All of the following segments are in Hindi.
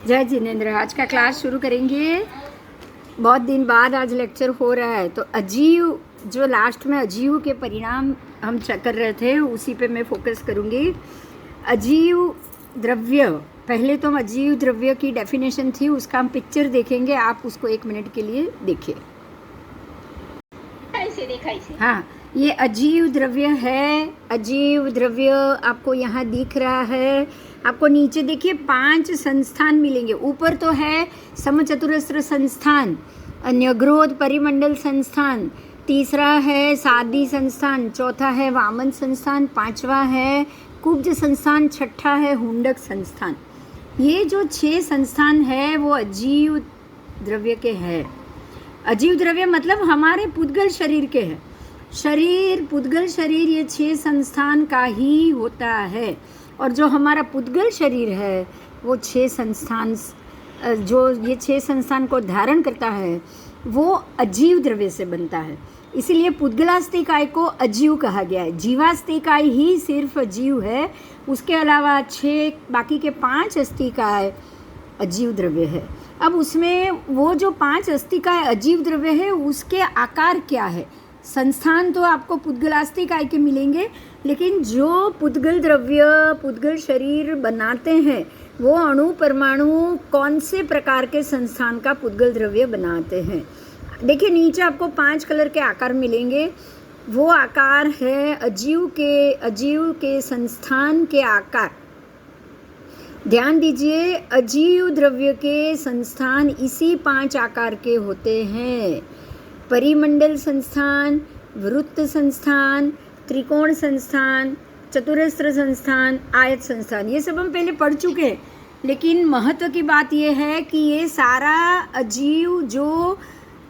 जय जिनेंद्र। आज का क्लास शुरू करेंगे। बहुत दिन बाद आज लेक्चर हो रहा है, तो अजीव जो लास्ट में अजीव के परिणाम हम चेक कर रहे थे उसी पे मैं फोकस करूँगी। अजीव द्रव्य, पहले तो हम अजीव द्रव्य की डेफिनेशन थी, उसका हम पिक्चर देखेंगे। आप उसको 1 मिनट के लिए देखिए। हाँ, ये अजीव द्रव्य है। अजीव द्रव्य आपको यहाँ दिख रहा है। आपको नीचे देखिए 5 संस्थान मिलेंगे। ऊपर तो है समचतुरस्र संस्थान, न्यग्रोध परिमंडल संस्थान, तीसरा है सादी संस्थान, चौथा है वामन संस्थान, पांचवा है कुब्ज संस्थान, छठा है हुंडक संस्थान। ये जो 6 संस्थान है वो अजीव द्रव्य के हैं। अजीव द्रव्य मतलब हमारे पुद्गल शरीर के हैं। शरीर, पुद्गल शरीर, ये 6 संस्थान का ही होता है। और जो हमारा पुद्गल शरीर है वो 6 संस्थान, जो ये 6 संस्थान को धारण करता है वो अजीव द्रव्य से बनता है। इसीलिए पुद्गलास्तिकाय को अजीव कहा गया है। जीवास्तिकाय ही सिर्फ अजीव है, उसके अलावा 6 बाकी के 5 अस्तिकाय अजीव द्रव्य है। अब उसमें वो जो 5 अस्तिकाय अजीव द्रव्य है उसके आकार क्या है? संस्थान तो आपको पुद्गलास्तिकाय के मिलेंगे, लेकिन जो पुद्गल द्रव्य, पुद्गल शरीर बनाते हैं वो अणु परमाणु कौन से प्रकार के संस्थान का पुद्गल द्रव्य बनाते हैं। देखिए नीचे आपको 5 कलर के आकार मिलेंगे। वो आकार है अजीव के संस्थान के आकार। ध्यान दीजिए, अजीव द्रव्य के संस्थान इसी 5 आकार के होते हैं। परिमंडल संस्थान, वृत्त संस्थान, त्रिकोण संस्थान, चतुरस्र संस्थान, आयत संस्थान, ये सब हम पहले पढ़ चुके हैं। लेकिन महत्व की बात यह है कि ये सारा अजीव जो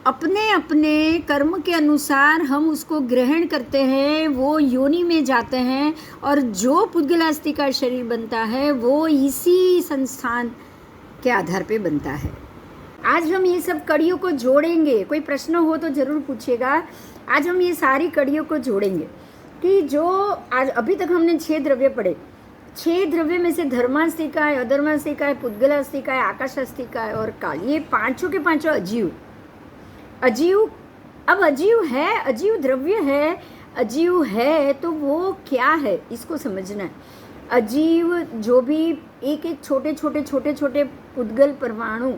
अपने अपने कर्म के अनुसार हम उसको ग्रहण करते हैं वो योनि में जाते हैं, और जो पुद्गलास्ति का शरीर बनता है वो इसी संस्थान के आधार पे बनता है। आज हम ये सब कड़ियों को जोड़ेंगे। कोई प्रश्न हो तो ज़रूर पूछिएगा। आज हम ये सारी कड़ियों को जोड़ेंगे कि जो आज अभी तक हमने 6 द्रव्य पढ़े, 6 द्रव्य में से धर्मास्तिकाय, अधर्मास्तिकाय, पुद्गलास्तिकाय, आकाशास्तिकाय और काल, ये पांचों के पांचों अजीव। अब अजीव है, अजीव द्रव्य है, अजीव है तो वो क्या है इसको समझना है। अजीव जो भी एक एक छोटे छोटे पुद्गल परमाणु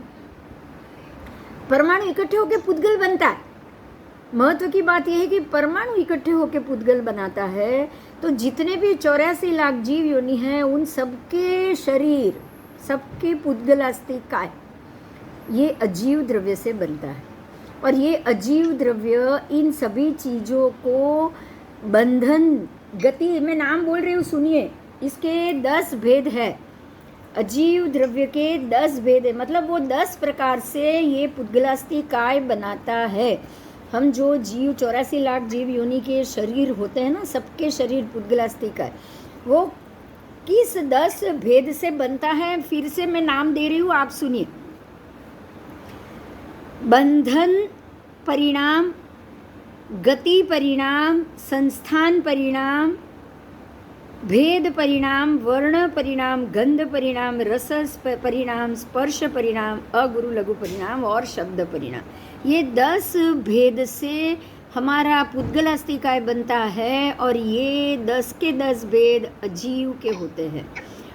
इकट्ठे होकर पुद्गल बनता है। महत्व की बात यह है कि परमाणु इकट्ठे होकर पुद्गल बनाता है, तो जितने भी 84 लाख जीव योनि हैं उन सबके शरीर, सबके पुद्गलास्तिकाय ये अजीव द्रव्य से बनता है। और ये अजीव द्रव्य इन सभी चीज़ों को बंधन, गति, मैं नाम बोल रही हूँ सुनिए, इसके 10 भेद है। अजीव द्रव्य के 10 भेद है, मतलब वो 10 प्रकार से ये पुद्गलास्तिकाय बनाता है। हम जो जीव 84 लाख जीव योनि के शरीर होते हैं ना, सबके शरीर पुद्गलास्तिकाय, वो किस 10 भेद से बनता है? फिर से मैं नाम दे रही हूँ, आप सुनिए। बंधन परिणाम, गति परिणाम, संस्थान परिणाम, भेद परिणाम, वर्ण परिणाम, गंध परिणाम, रस परिणाम, स्पर्श परिणाम, अगुरु लघु परिणाम और शब्द परिणाम। ये 10 भेद से हमारा पुद्गलास्तिकाय बनता है, और ये 10 के 10 भेद अजीव के होते हैं।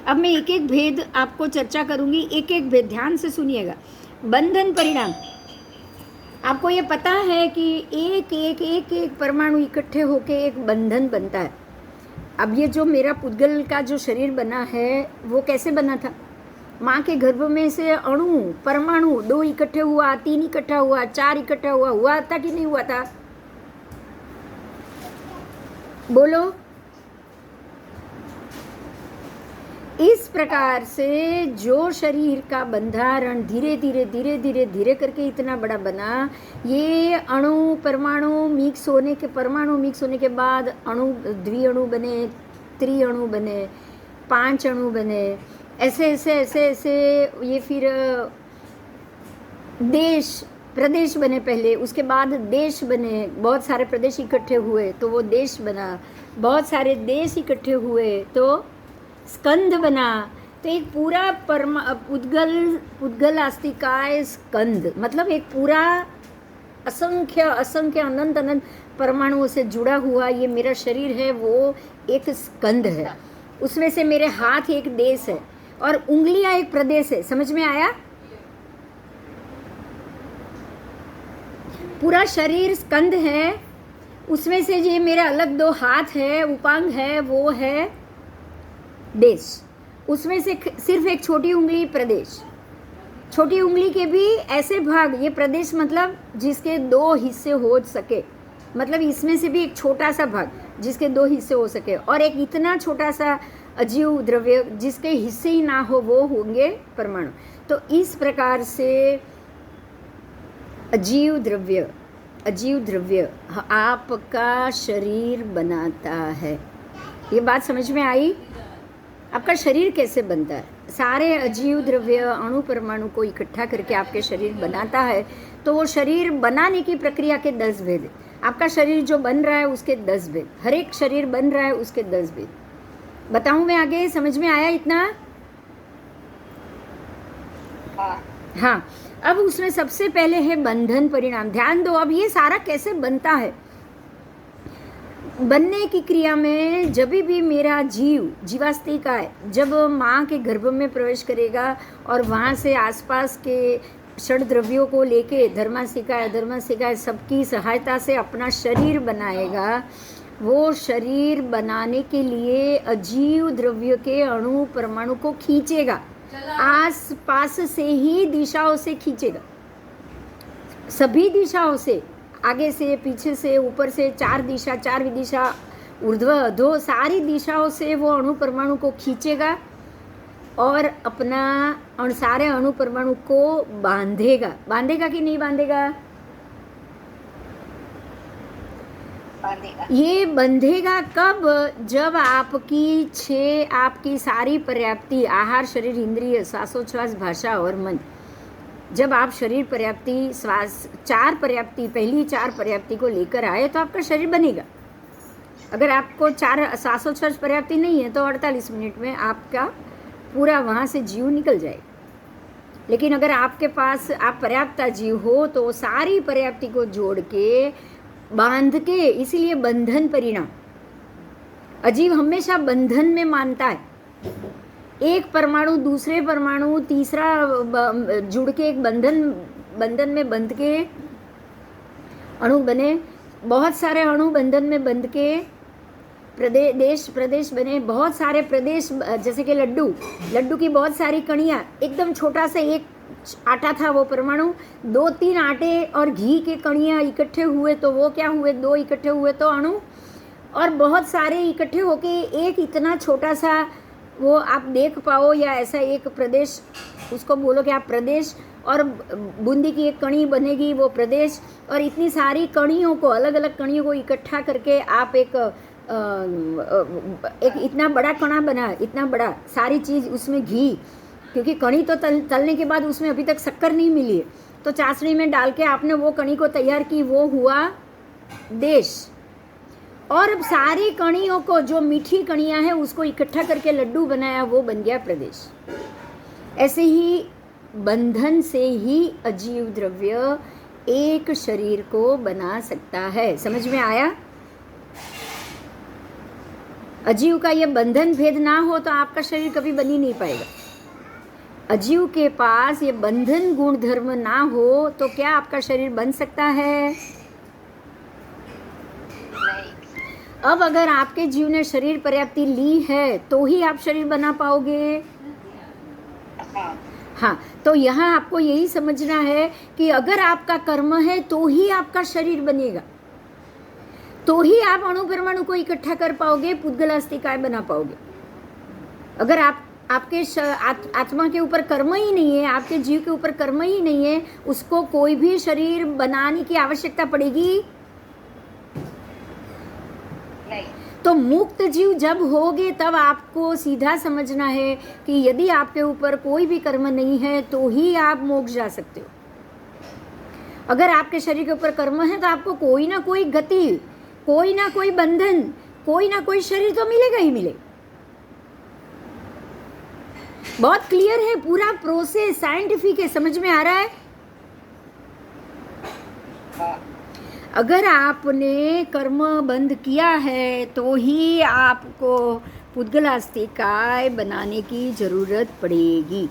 अब मैं एक एक भेद आपको चर्चा करूंगी, एक एक भेद ध्यान से सुनिएगा। बंधन परिणाम, आपको ये पता है कि एक परमाणु इकट्ठे होके एक बंधन बनता है। अब ये जो मेरा पुद्गल का जो शरीर बना है वो कैसे बना था? माँ के गर्भ में से अणु, परमाणु 2 इकट्ठे हुआ, 3 इकट्ठा हुआ, 4 इकट्ठा हुआ था कि नहीं हुआ था? बोलो। इस प्रकार से जो शरीर का बंधारण धीरे करके इतना बड़ा बना, ये अणु परमाणु मिक्स होने के, परमाणु मिक्स होने के बाद अणु, द्विअणु बने, त्रिअणु बने, 5 अणु बने, ऐसे ये फिर देश, प्रदेश बने पहले, उसके बाद देश बने, बहुत सारे प्रदेश इकट्ठे हुए तो वो देश बना, बहुत सारे देश इकट्ठे हुए तो स्कंध बना, तो एक पूरा पुद्गलास्तिकाय स्कंद, मतलब एक पूरा असंख्य असंख्य अनंत अनंत परमाणुओं से जुड़ा हुआ ये मेरा शरीर है, वो एक स्कंद है। उसमें से मेरे हाथ एक देश है और उंगलियां एक प्रदेश है। समझ में आया? पूरा शरीर स्कंद है, उसमें से ये मेरा अलग 2 हाथ है, उपांग है, वो है देश। उसमें से सिर्फ एक छोटी उंगली प्रदेश। छोटी उंगली के भी ऐसे भाग, ये प्रदेश मतलब जिसके 2 हिस्से हो सके, मतलब इसमें से भी एक छोटा सा भाग जिसके 2 हिस्से हो सके, और एक इतना छोटा सा अजीव द्रव्य जिसके हिस्से ही ना हो, वो होंगे परमाणु। तो इस प्रकार से अजीव द्रव्य आपका शरीर बनाता है। ये बात समझ में आई? आपका शरीर कैसे बनता है? सारे अजीव द्रव्य अणु परमाणु को इकट्ठा करके आपके शरीर बनाता है। तो वो शरीर बनाने की प्रक्रिया के 10 भेद है। आपका शरीर जो बन रहा है उसके 10 भेद, हर एक शरीर बन रहा है उसके 10 भेद। बताऊं मैं आगे? समझ में आया इतना? हाँ। अब उसमें सबसे पहले है बंधन परिणाम। ध्यान दो, अब ये सारा कैसे बनता है। बनने की क्रिया में जब भी मेरा जीवास्तिक है, जब माँ के गर्भ में प्रवेश करेगा और वहाँ से आसपास के षड द्रव्यों को लेके धर्मासिकाय सबकी सहायता से अपना शरीर बनाएगा। वो शरीर बनाने के लिए अजीव द्रव्य के अणु परमाणु को खींचेगा, आस पास से ही दिशाओं से खींचेगा, सभी दिशाओं से, आगे से, पीछे से, ऊपर से, 4 दिशा, ऊर्ध्व अधो, सारी दिशाओं से वो अणु परमाणु को खींचेगा और अपना सारे अणु परमाणु को बांधेगा। बांधेगा कि नहीं बांधेगा? ये बंधेगा कब? जब आपकी सारी पर्याप्ति, आहार, शरीर, इंद्रिय, श्वासोच्छ्वास, भाषा और मन, जब आप शरीर पर्याप्ति, श्वास, 4 पर्याप्ति, पहली 4 पर्याप्ति को लेकर आए तो आपका शरीर बनेगा। अगर आपको 4 श्वासोच्छ्वास पर्याप्ति नहीं है तो 48 मिनट में आपका पूरा वहाँ से जीव निकल जाए। लेकिन अगर आपके पास आप पर्याप्ता जीव हो तो सारी पर्याप्ति को जोड़ के बांध के, इसीलिए बंधन परिणाम। अजीव हमेशा बंधन में मानता है। एक परमाणु दूसरे परमाणु तीसरा जुड़ के एक बंधन में बंध के अणु बने, बहुत सारे अणु बंधन में बंध के प्रदेश बने, बहुत सारे प्रदेश, जैसे कि लड्डू की बहुत सारी कणियाँ, एकदम छोटा सा एक आटा था वो परमाणु, 2-3 आटे और घी के कणियाँ इकट्ठे हुए तो वो क्या हुए? 2 इकट्ठे हुए तो अणु, और बहुत सारे इकट्ठे होके एक इतना छोटा सा वो आप देख पाओ, या ऐसा एक प्रदेश, उसको बोलो कि आप प्रदेश, और बूंदी की एक कणी बनेगी वो प्रदेश, और इतनी सारी कणियों को, अलग अलग कणियों को इकट्ठा करके आप एक इतना बड़ा कणा बना, इतना बड़ा, सारी चीज़ उसमें घी, क्योंकि कणी तो तलने के बाद उसमें अभी तक शक्कर नहीं मिली है, तो चाशनी में डाल के आपने वो कणी को तैयार की, वो हुआ देश। और अब सारी कणियों को, जो मीठी कणियाँ हैं उसको इकट्ठा करके लड्डू बनाया, वो बन गया प्रदेश। ऐसे ही बंधन से ही अजीव द्रव्य एक शरीर को बना सकता है। समझ में आया? अजीव का ये बंधन भेद ना हो तो आपका शरीर कभी बन ही नहीं पाएगा। अजीव के पास ये बंधन गुण धर्म ना हो तो क्या आपका शरीर बन सकता है? अब अगर आपके जीव ने शरीर पर्याप्ति ली है तो ही आप शरीर बना पाओगे। हाँ, तो यहाँ आपको यही समझना है कि अगर आपका कर्म है तो ही आपका शरीर बनेगा, तो ही आप अणु परमाणु को इकट्ठा कर पाओगे, पुद्गलास्तिकाय बना पाओगे। अगर आपके आत्मा के ऊपर कर्म ही नहीं है, आपके जीव के ऊपर कर्म ही नहीं है, उसको कोई भी शरीर बनाने की आवश्यकता पड़ेगी नहीं। तो मुक्त जीव जब होगे तब आपको सीधा समझना है कि यदि आपके ऊपर कोई भी कर्म नहीं है तो ही आप मोक्ष जा सकते हो। अगर आपके शरीर के ऊपर कर्म है तो आपको कोई ना कोई गति, कोई ना कोई बंधन, कोई ना कोई शरीर तो मिलेगा ही मिलेगा। बहुत क्लियर है, पूरा प्रोसेस साइंटिफिक है, समझ में आ रहा है? अगर आपने कर्म बंद किया है तो ही आपको पुद्गलास्तिकाय बनाने की जरूरत पड़ेगी।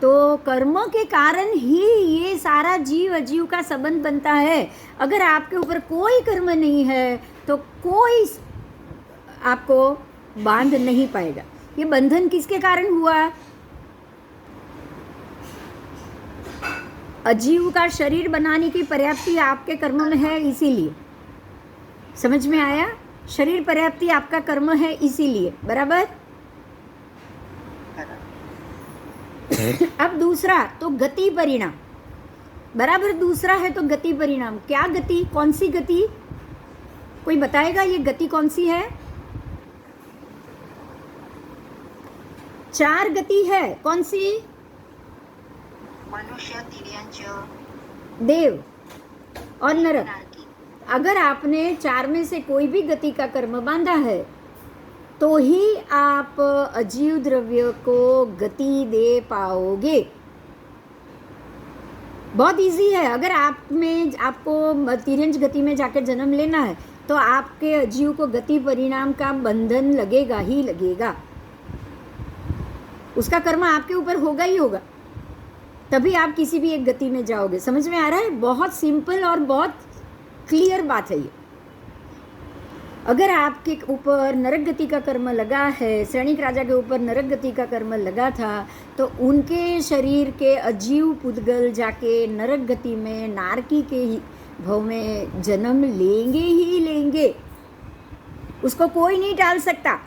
तो कर्म के कारण ही ये सारा जीव अजीव का संबंध बनता है। अगर आपके ऊपर कोई कर्म नहीं है तो कोई आपको बांध नहीं पाएगा। ये बंधन किसके कारण हुआ? अजीव का शरीर बनाने की पर्याप्ति आपके कर्म में है, इसीलिए। समझ में आया? शरीर पर्याप्ति आपका कर्म है, इसीलिए। बराबर? अब दूसरा तो गति परिणाम। बराबर, दूसरा है तो गति परिणाम। क्या गति? कौन सी गति? कोई बताएगा ये गति कौन सी है? 4 गति है। कौन सी? मनुष्य, तिर्यंच, देव और नरक। अगर आपने 4 में से कोई भी गति का कर्म बांधा है तो ही आप अजीव द्रव्य को गति दे पाओगे। बहुत इजी है। अगर आपको तिर्यंच गति में जाकर जन्म लेना है तो आपके अजीव को गति परिणाम का बंधन लगेगा ही लगेगा। उसका कर्म आपके ऊपर होगा ही होगा, तभी आप किसी भी एक गति में जाओगे। समझ में आ रहा है? बहुत सिंपल और बहुत क्लियर बात है ये। अगर आपके ऊपर नरक गति का कर्म लगा है, सैनिक राजा के ऊपर नरक गति का कर्म लगा था, तो उनके शरीर के अजीव पुद्गल जाके नरक गति में, नारकी के भव में जन्म लेंगे ही लेंगे। उसको कोई नहीं टाल सकता।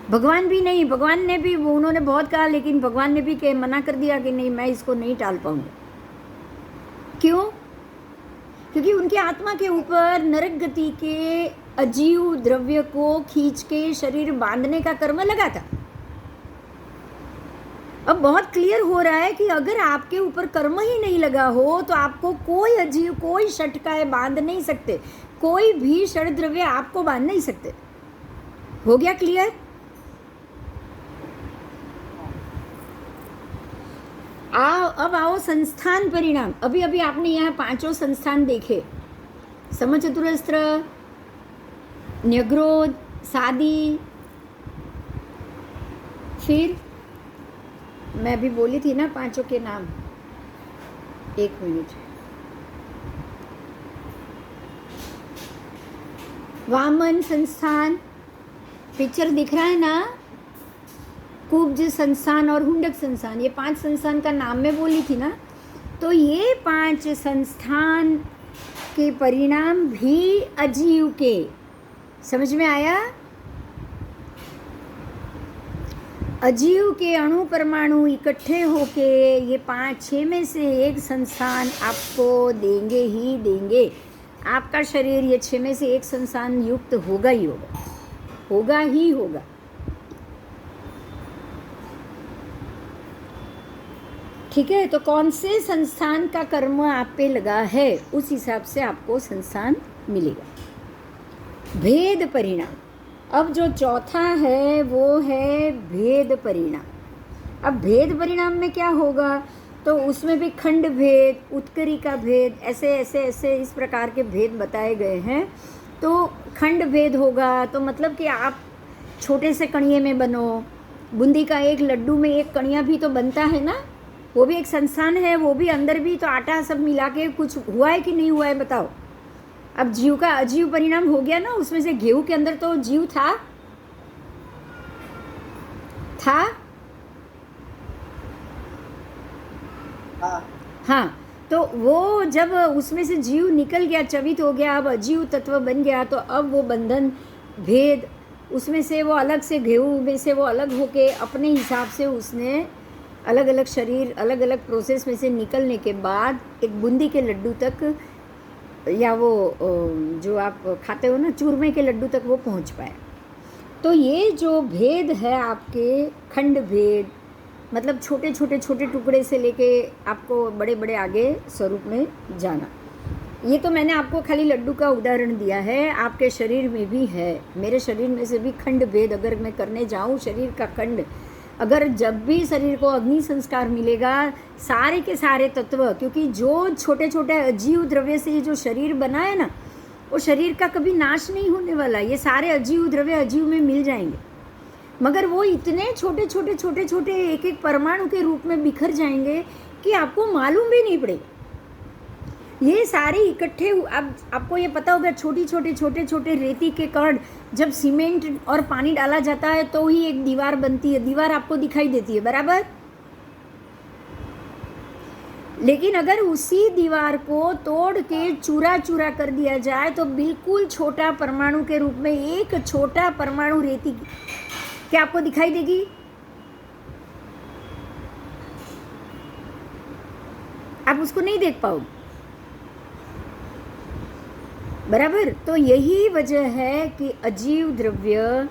भगवान भी नहीं। भगवान ने भी, उन्होंने बहुत कहा, लेकिन भगवान ने भी मना कर दिया कि नहीं, मैं इसको नहीं टाल पाऊंगा। क्यों? क्योंकि उनकी आत्मा के ऊपर नरक गति के अजीव द्रव्य को खींच के शरीर बांधने का कर्म लगा था। अब बहुत क्लियर हो रहा है कि अगर आपके ऊपर कर्म ही नहीं लगा हो तो आपको कोई अजीव, कोई षटकाय बांध नहीं सकते, कोई भी षड द्रव्य आपको बांध नहीं सकते। हो गया क्लियर? अब आओ संस्थान परिणाम। अभी अभी आपने यहाँ 5 संस्थान देखे, समचतुरस्त्र, न्यग्रोध, सादी। फिर मैं अभी बोली थी ना 5 के नाम। 1 मिनट। वामन संस्थान, पिक्चर दिख रहा है ना? कुब्ज संस्थान और हुंडक संस्थान, ये 5 संस्थान का नाम मैं बोली थी ना। तो ये 5 संस्थान के परिणाम भी अजीव के। समझ में आया? अजीव के अणु परमाणु इकट्ठे होके ये 5-6 में से एक संस्थान आपको देंगे ही देंगे। आपका शरीर ये 6 में से एक संस्थान युक्त होगा ही होगा, होगा ही होगा। ठीक है? तो कौन से संस्थान का कर्म आप पे लगा है, उस हिसाब से आपको संस्थान मिलेगा। भेद परिणाम। अब जो चौथा है वो है भेद परिणाम। अब भेद परिणाम में क्या होगा? तो उसमें भी खंड भेद, उत्करी का भेद, ऐसे ऐसे ऐसे इस प्रकार के भेद बताए गए हैं। तो खंड भेद होगा तो मतलब कि आप छोटे से कणिये में बनो। बूंदी का एक लड्डू में एक कणिया भी तो बनता है ना, वो भी एक संस्थान है। वो भी अंदर भी तो आटा सब मिला के कुछ हुआ है कि नहीं हुआ है, बताओ। अब जीव का अजीव परिणाम हो गया ना। उसमें से गेहूं के अंदर तो जीव था। हाँ, तो वो जब उसमें से जीव निकल गया, चवित हो गया, अब अजीव तत्व बन गया, तो अब वो बंधन भेद, उसमें से वो अलग से, गेहूं में से वो अलग होके अपने हिसाब से उसने अलग अलग शरीर, अलग अलग प्रोसेस में से निकलने के बाद एक बूंदी के लड्डू तक, या वो जो आप खाते हो ना चूरमे के लड्डू तक वो पहुंच पाए। तो ये जो भेद है आपके, खंड भेद, मतलब छोटे छोटे छोटे टुकड़े से लेके आपको बड़े बड़े आगे स्वरूप में जाना। ये तो मैंने आपको खाली लड्डू का उदाहरण दिया है, आपके शरीर में भी है। मेरे शरीर में से भी खंड भेद अगर मैं करने जाऊँ, शरीर का खंड अगर जब भी शरीर को अग्नि संस्कार मिलेगा, सारे के सारे तत्व, क्योंकि जो छोटे छोटे अजीव द्रव्य से ये जो शरीर बना है ना, वो शरीर का कभी नाश नहीं होने वाला। ये सारे अजीव द्रव्य अजीव में मिल जाएंगे, मगर वो इतने छोटे छोटे छोटे छोटे एक एक परमाणु के रूप में बिखर जाएंगे कि आपको मालूम भी नहीं पड़ेगा। ये सारे इकट्ठे, अब आपको ये पता होगा, छोटी छोटे छोटे छोटे रेती के कण जब सीमेंट और पानी डाला जाता है तो ही एक दीवार बनती है, दीवार आपको दिखाई देती है, बराबर। लेकिन अगर उसी दीवार को तोड़ के चूरा चूरा कर दिया जाए तो बिल्कुल छोटा परमाणु के रूप में एक छोटा परमाणु रेती क्या आपको दिखाई देगी? आप उसको नहीं देख पाओगे, बराबर। तो यही वजह है कि अजीव द्रव्य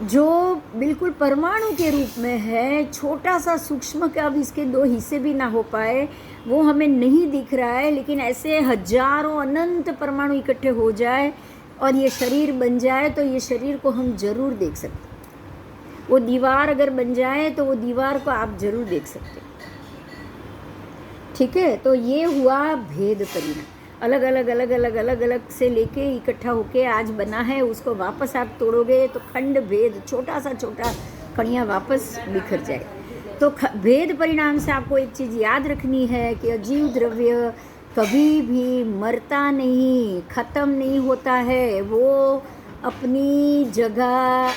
जो बिल्कुल परमाणु के रूप में है, छोटा सा सूक्ष्म का भी इसके दो हिस्से भी ना हो पाए, वो हमें नहीं दिख रहा है, लेकिन ऐसे हजारों अनंत परमाणु इकट्ठे हो जाए और ये शरीर बन जाए तो ये शरीर को हम जरूर देख सकते हैं। वो दीवार अगर बन जाए तो वो दीवार को आप जरूर देख सकते हैं, ठीक है। तो ये हुआ भेद परिणाम, अलग अलग अलग अलग अलग अलग से लेके इकट्ठा होके आज बना है। उसको वापस आप तोड़ोगे तो खंड भेद, छोटा सा छोटा कणियाँ वापस बिखर जाए। तो भेद परिणाम से आपको एक चीज़ याद रखनी है कि अजीव द्रव्य कभी भी मरता नहीं, ख़त्म नहीं होता है, वो अपनी जगह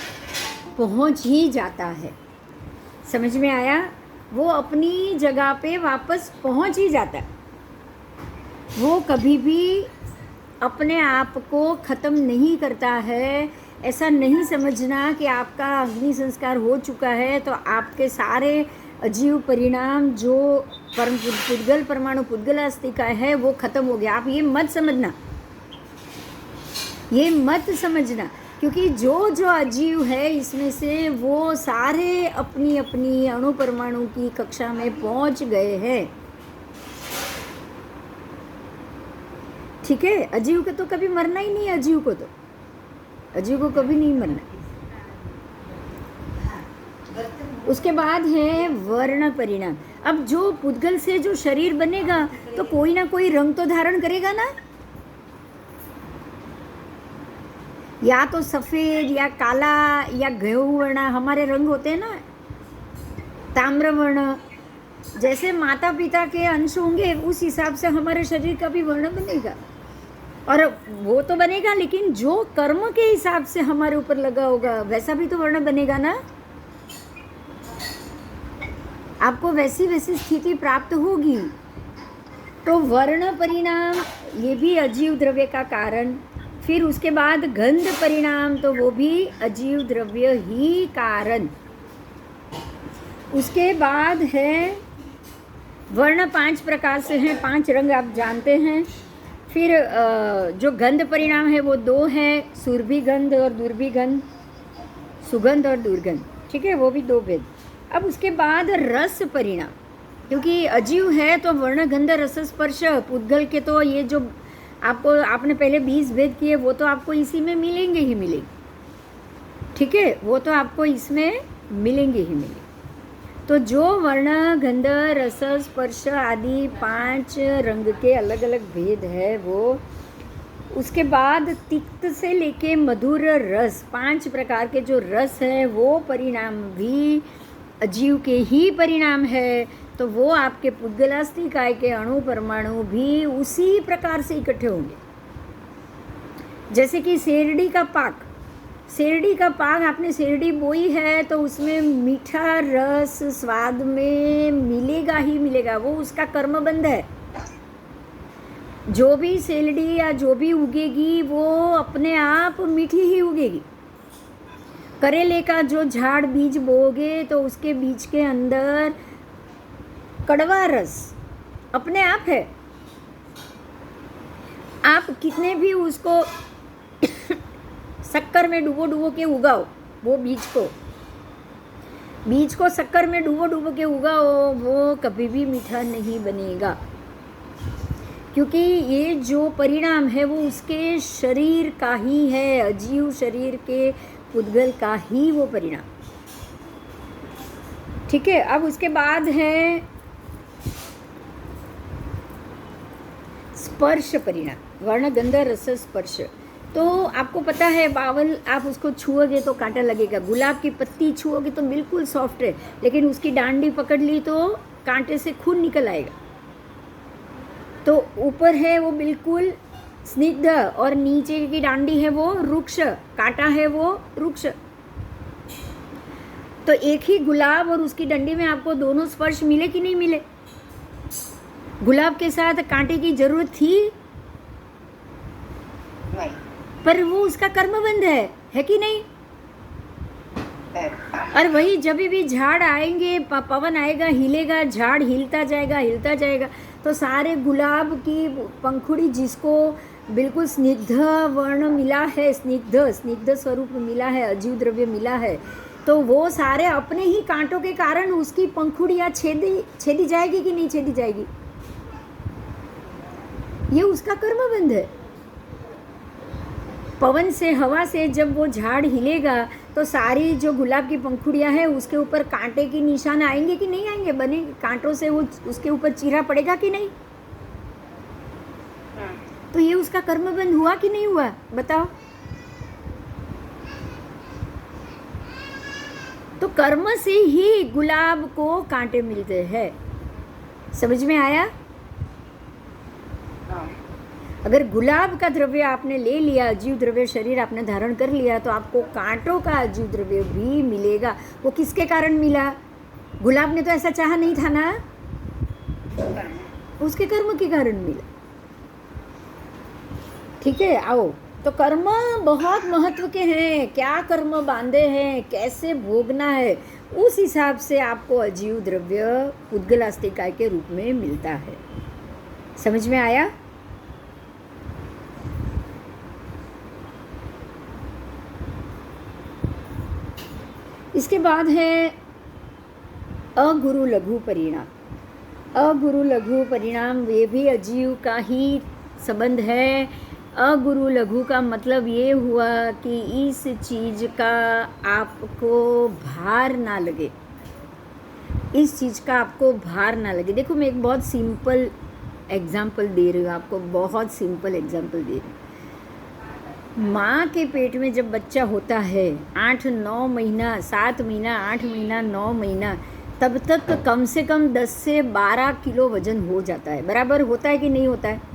पहुंच ही जाता है। समझ में आया? वो अपनी जगह पे वापस पहुंच ही जाता है। वो कभी भी अपने आप को ख़त्म नहीं करता है। ऐसा नहीं समझना कि आपका अग्नि संस्कार हो चुका है तो आपके सारे अजीव परिणाम जो पुद्गल परमाणु पुद्गल अस्तिका है वो ख़त्म हो गया। आप ये मत समझना, ये मत समझना, क्योंकि जो जो अजीव है इसमें से वो सारे अपनी अपनी अणु परमाणु की कक्षा में पहुंच गए हैं, ठीक है। अजीव को तो कभी मरना ही नहीं है, अजीव को तो, अजीव को कभी नहीं मरना। उसके बाद है वर्ण परिणाम। अब जो पुद्गल से जो शरीर बनेगा तो कोई ना कोई रंग तो धारण करेगा ना, या तो सफ़ेद या काला या गेहूं वर्ण हमारे रंग होते हैं ना, ताम्र वर्ण। जैसे माता पिता के अंश होंगे उस हिसाब से हमारे शरीर का भी वर्ण बनेगा, और वो तो बनेगा, लेकिन जो कर्म के हिसाब से हमारे ऊपर लगा होगा वैसा भी तो वर्ण बनेगा ना। आपको वैसी वैसी स्थिति प्राप्त होगी। तो वर्ण परिणाम ये भी अजीव द्रव्य का कारण। फिर उसके बाद गंध परिणाम, तो वो भी अजीव द्रव्य ही कारण। उसके बाद है वर्ण 5 प्रकार से हैं, 5 रंग आप जानते हैं। फिर जो गंध परिणाम है वो 2 है, सुरभि गंध और दुर्भि गंध, सुगंध और दुर्गंध, ठीक है, वो भी 2 भेद। अब उसके बाद रस परिणाम, क्योंकि अजीव है तो वर्ण गंध रस स्पर्श पुद्गल के तो ये जो आपने पहले 20 भेद किए वो तो आपको इसी में मिलेंगे ही मिलेंगे, ठीक है, वो तो आपको इसमें मिलेंगे ही मिलेंगे। तो जो वर्ण गंध रस स्पर्श आदि 5 रंग के अलग अलग भेद है वो। उसके बाद तिक्त से लेके मधुर रस, 5 प्रकार के जो रस है वो परिणाम भी अजीव के ही परिणाम है। तो वो आपके पुद्गलास्तिकाय के अणु परमाणु भी उसी प्रकार से इकट्ठे होंगे। जैसे कि शेरडी का पाक, शेरडी का पाक आपने शेरडी बोई है तो उसमें मीठा रस स्वाद में मिलेगा ही मिलेगा, वो उसका कर्मबंध है। जो भी शेरडी या जो भी उगेगी वो अपने आप मीठी ही उगेगी। करेले का जो झाड़ बीज बोओगे तो उसके बीज के अंदर कड़वा रस अपने आप है। आप कितने भी उसको शक्कर में डुबो के उगाओ, वो बीज को शक्कर में डुबो के उगाओ, वो कभी भी मीठा नहीं बनेगा, क्योंकि ये जो परिणाम है वो उसके शरीर का ही है, अजीव शरीर के पुद्गल का ही वो परिणाम। ठीक है। अब उसके बाद है स्पर्श परिणाम, वर्ण गंध रस स्पर्श। तो आपको पता है बावल, आप उसको छुओगे तो कांटा लगेगा। गुलाब की पत्ती छुओगे तो बिल्कुल सॉफ्ट है, लेकिन उसकी डांडी पकड़ ली तो कांटे से खून निकल आएगा। तो ऊपर है वो बिल्कुल स्निग्ध और नीचे की डांडी है वो रुक्ष, कांटा है वो रुक्ष। तो एक ही गुलाब और उसकी डंडी में आपको दोनों स्पर्श मिले कि नहीं मिले? गुलाब के साथ कांटे की जरूरत थी नहीं, पर वो उसका कर्मबंध है कि नहीं? और वही जब भी झाड़ आएंगे, पवन आएगा, हिलेगा, झाड़ हिलता जाएगा, तो सारे गुलाब की पंखुड़ी जिसको बिल्कुल स्निग्ध वर्ण मिला है, स्निग्ध स्वरूप मिला है, अजीव द्रव्य मिला है, तो वो सारे अपने ही कांटों के कारण उसकी पंखुड़ियाँ छेदी जाएगी कि नहीं छेदी जाएगी? ये उसका कर्मबंध है। पवन से, हवा से जब वो झाड़ हिलेगा तो सारी जो गुलाब की पंखुड़ियाँ हैं उसके ऊपर कांटे की निशान आएंगे कि नहीं आएंगे? बने कांटों से वो उसके ऊपर चीरा पड़ेगा कि नहीं? तो ये उसका कर्मबंध हुआ कि नहीं हुआ? बताओ। तो कर्म से ही गुलाब को कांटे मिलते हैं। समझ में आया? अगर गुलाब का द्रव्य आपने ले लिया, अजीव द्रव्य शरीर आपने धारण कर लिया, तो आपको कांटों का अजीव द्रव्य भी मिलेगा। वो किसके कारण मिला? गुलाब ने तो ऐसा चाहा नहीं था ना, उसके कर्म के कारण मिला। ठीक है, आओ। तो कर्म बहुत महत्व के हैं। क्या कर्म बांधे हैं, कैसे भोगना है, उस हिसाब से आपको अजीव द्रव्य उद्गलास्तिकाय के रूप में मिलता है। समझ में आया? इसके बाद है अगुरु लघु परिणाम। अगुरु लघु परिणाम ये भी अजीव का ही संबंध है। अगुरु लघु का मतलब ये हुआ कि इस चीज़ का आपको भार ना लगे, इस चीज़ का आपको भार ना लगे। देखो, मैं एक बहुत सिंपल एग्जाम्पल दे रही हूँ आपको, बहुत सिंपल एग्जाम्पल दे रही हूँ। माँ के पेट में जब बच्चा होता है 8-9 महीना, 7 महीना, 8 महीना, 9 महीना, तब तक कम से कम 10 से 12 किलो वजन हो जाता है। बराबर होता है कि नहीं होता है?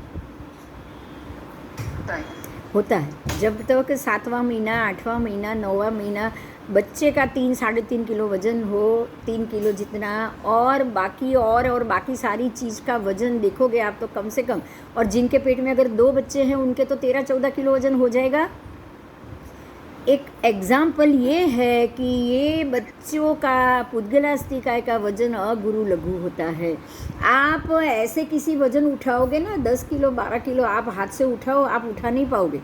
होता है। जब तक 7वां महीना, 8वां महीना, 9वां महीना बच्चे का 3-3.5 किलो वजन हो, 3 किलो जितना, और बाकी सारी चीज़ का वजन देखोगे आप तो कम से कम, और जिनके पेट में अगर 2 बच्चे हैं उनके तो 13-14 किलो वजन हो जाएगा। एक एग्जाम्पल ये है कि ये बच्चों का पुद्गलास्तिकाय का वजन अगुरु लघु होता है। आप ऐसे किसी वजन उठाओगे ना, 10 किलो 12 किलो आप हाथ से उठाओ, आप उठा नहीं पाओगे।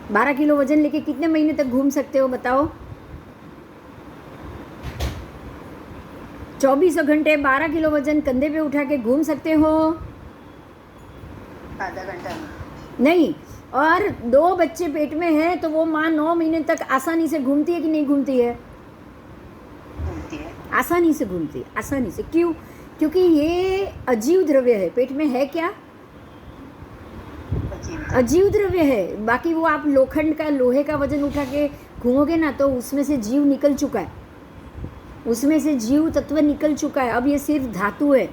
12 किलो वजन लेके कितने महीने तक घूम सकते हो बताओ? 24 घंटे 12 किलो वजन कंधे पे उठा के घूम सकते हो? आधा घंटा नहीं। और 2 बच्चे पेट में हैं तो वो माँ 9 महीने तक आसानी से घूमती है कि नहीं घूमती है? घूमती है, आसानी से घूमती है, आसानी से। क्यों? क्योंकि ये अजीव द्रव्य है। पेट में है क्या? अजीव द्रव्य है। बाकी वो आप लोखंड का, लोहे का वजन उठा के घूमोगे ना तो उसमें से जीव निकल चुका है, उसमें से जीव तत्व निकल चुका है। अब ये सिर्फ धातु है,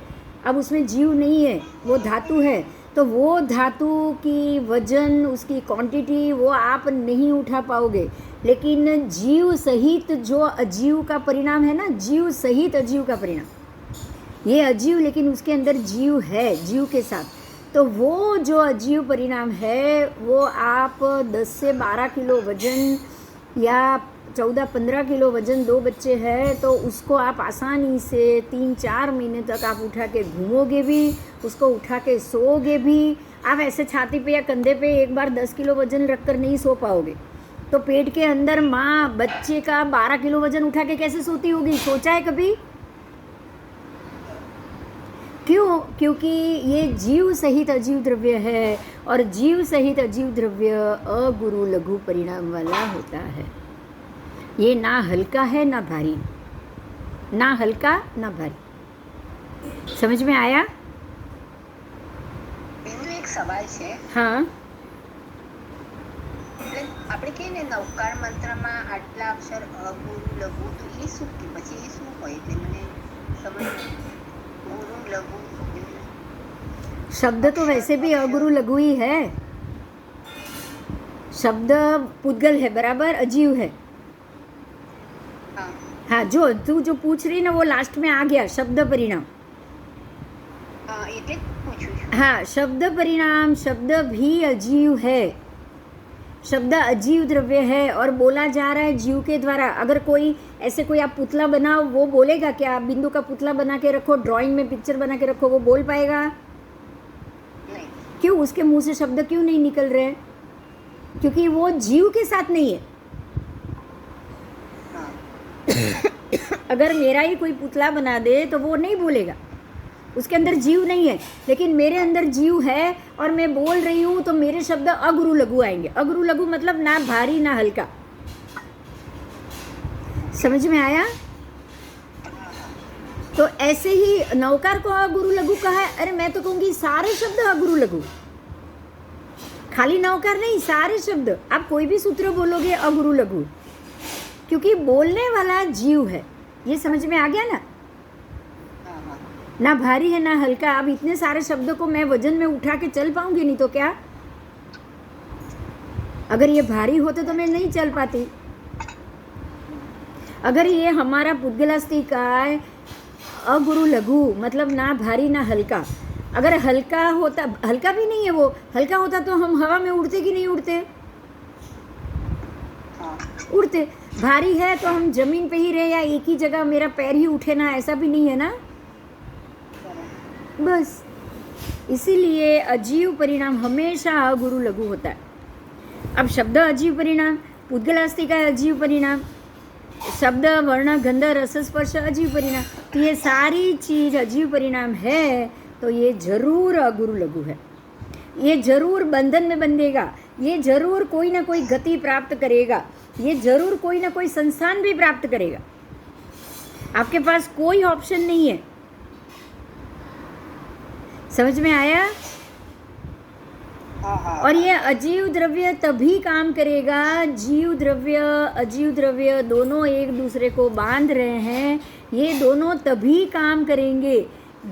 अब उसमें जीव नहीं है, वो धातु है। तो वो धातु की वजन, उसकी क्वांटिटी वो आप नहीं उठा पाओगे। लेकिन जीव सहित जो अजीव का परिणाम है ना, जीव सहित अजीव का परिणाम, ये अजीव लेकिन उसके अंदर जीव है, जीव के साथ। तो वो जो अजीव परिणाम है वो आप 10 से 12 किलो वजन या 14-15 किलो वजन 2 बच्चे हैं तो उसको आप आसानी से 3-4 महीने तक आप उठा के घूमोगे भी, उसको उठा के सोओगे भी। आप ऐसे छाती पे या कंधे पे एक बार 10 किलो वजन रख कर नहीं सो पाओगे। तो पेट के अंदर माँ बच्चे का 12 किलो वजन उठा के कैसे सोती होगी? सोचा है कभी? क्यों? क्योंकि ये जीव सहित अजीव द्रव्य है, और जीव सहित अजीव द्रव्य अगुरु लघु परिणाम वाला होता है। ये ना हल्का है ना भारी। ना हल्का ना भारी. समझ में आया? એનો એક સવાલ છે हाँ. એટલે આપણે કહીએ ને નવકાર મંત્રમાં આટલા અક્ષર ગુરુ લઘુ તો એ શું કે પછી એ શું હોય એટલે મને સમજ ગુરુ લઘુ शब्द तो वैसे भी अगुरु लघु ही है. शब्द पुद्गल है, बराबर, अजीव है. હા हाँ, जो तू जो पूछ रही ना वो लास्ट में आ गया, शब्द परिणाम. હા એટલે જ પૂછું છું. हाँ, शब्द परिणाम, शब्द भी अजीव है. शब्द अजीव द्रव्य है और बोला जा रहा है जीव के द्वारा. अगर कोई ऐसे कोई आप पुतला बनाओ, वो बोलेगा क्या? आप बिंदु का पुतला बना के रखो, ड्राइंग में पिक्चर बना के रखो, वो बोल पाएगा? નહીં क्यों? उसके मुंह से शब्द क्यों नहीं निकल रहे? क्योंकि वो जीव के साथ नहीं है. હા अगर मेरा ही कोई पुतला बना दे तो वो नहीं बोलेगा, उसके अंदर जीव नहीं है. लेकिन मेरे अंदर जीव है और मैं बोल रही हूँ तो मेरे शब्द अगुरु लघु आएंगे. अगुरु लघु मतलब ना भारी ना हल्का. समझ में आया? तो ऐसे ही नौकार को अगुरु लघु कहा है. अरे मैं तो कहूँगी सारे शब्द अगुरु लघु, खाली नौकार नहीं, सारे शब्द. आप कोई भी सूत्र बोलोगे अगुरु लघु, क्योंकि बोलने वाला जीव है. ये समझ में आ गया ना? હા હા ना भारी है ना हल्का. अब इतने सारे शब्दों को मैं वजन में उठा के चल पाऊंगी? नहीं तो क्या? अगर ये भारी होते तो मैं नहीं चल पाती. अगर ये हमारा पुद्गलास्ति का अगुरु लघु मतलब ना भारी ना हल्का, अगर हल्का होता, हल्का भी नहीं है वो, हल्का होता तो हम हवा में उड़ते कि नहीं उड़ते? હા उड़ते. भारी है तो हम जमीन पे ही रहे या एक ही जगह मेरा पैर ही उठे ना, ऐसा भी नहीं है ना. બરાબર बस इसीलिए अजीव परिणाम हमेशा अगुरु लघु होता है. अब शब्द अजीव परिणाम, पुद्गलास्ति का अजीव परिणाम, शब्द वर्ण गंध रस स्पर्श अजीव परिणाम. तो ये सारी चीज अजीव परिणाम है तो ये जरूर अगुरु लघु है. ये जरूर बंधन में बंधेगा, ये जरूर कोई ना कोई गति प्राप्त करेगा, ये जरूर कोई ना कोई संस्थान भी प्राप्त करेगा. आपके पास कोई ऑप्शन नहीं है. समझ में आया? હા હા और ये अजीव द्रव्य तभी काम करेगा, जीव द्रव्य अजीव द्रव्य दोनों एक दूसरे को बांध रहे हैं. ये दोनों तभी काम करेंगे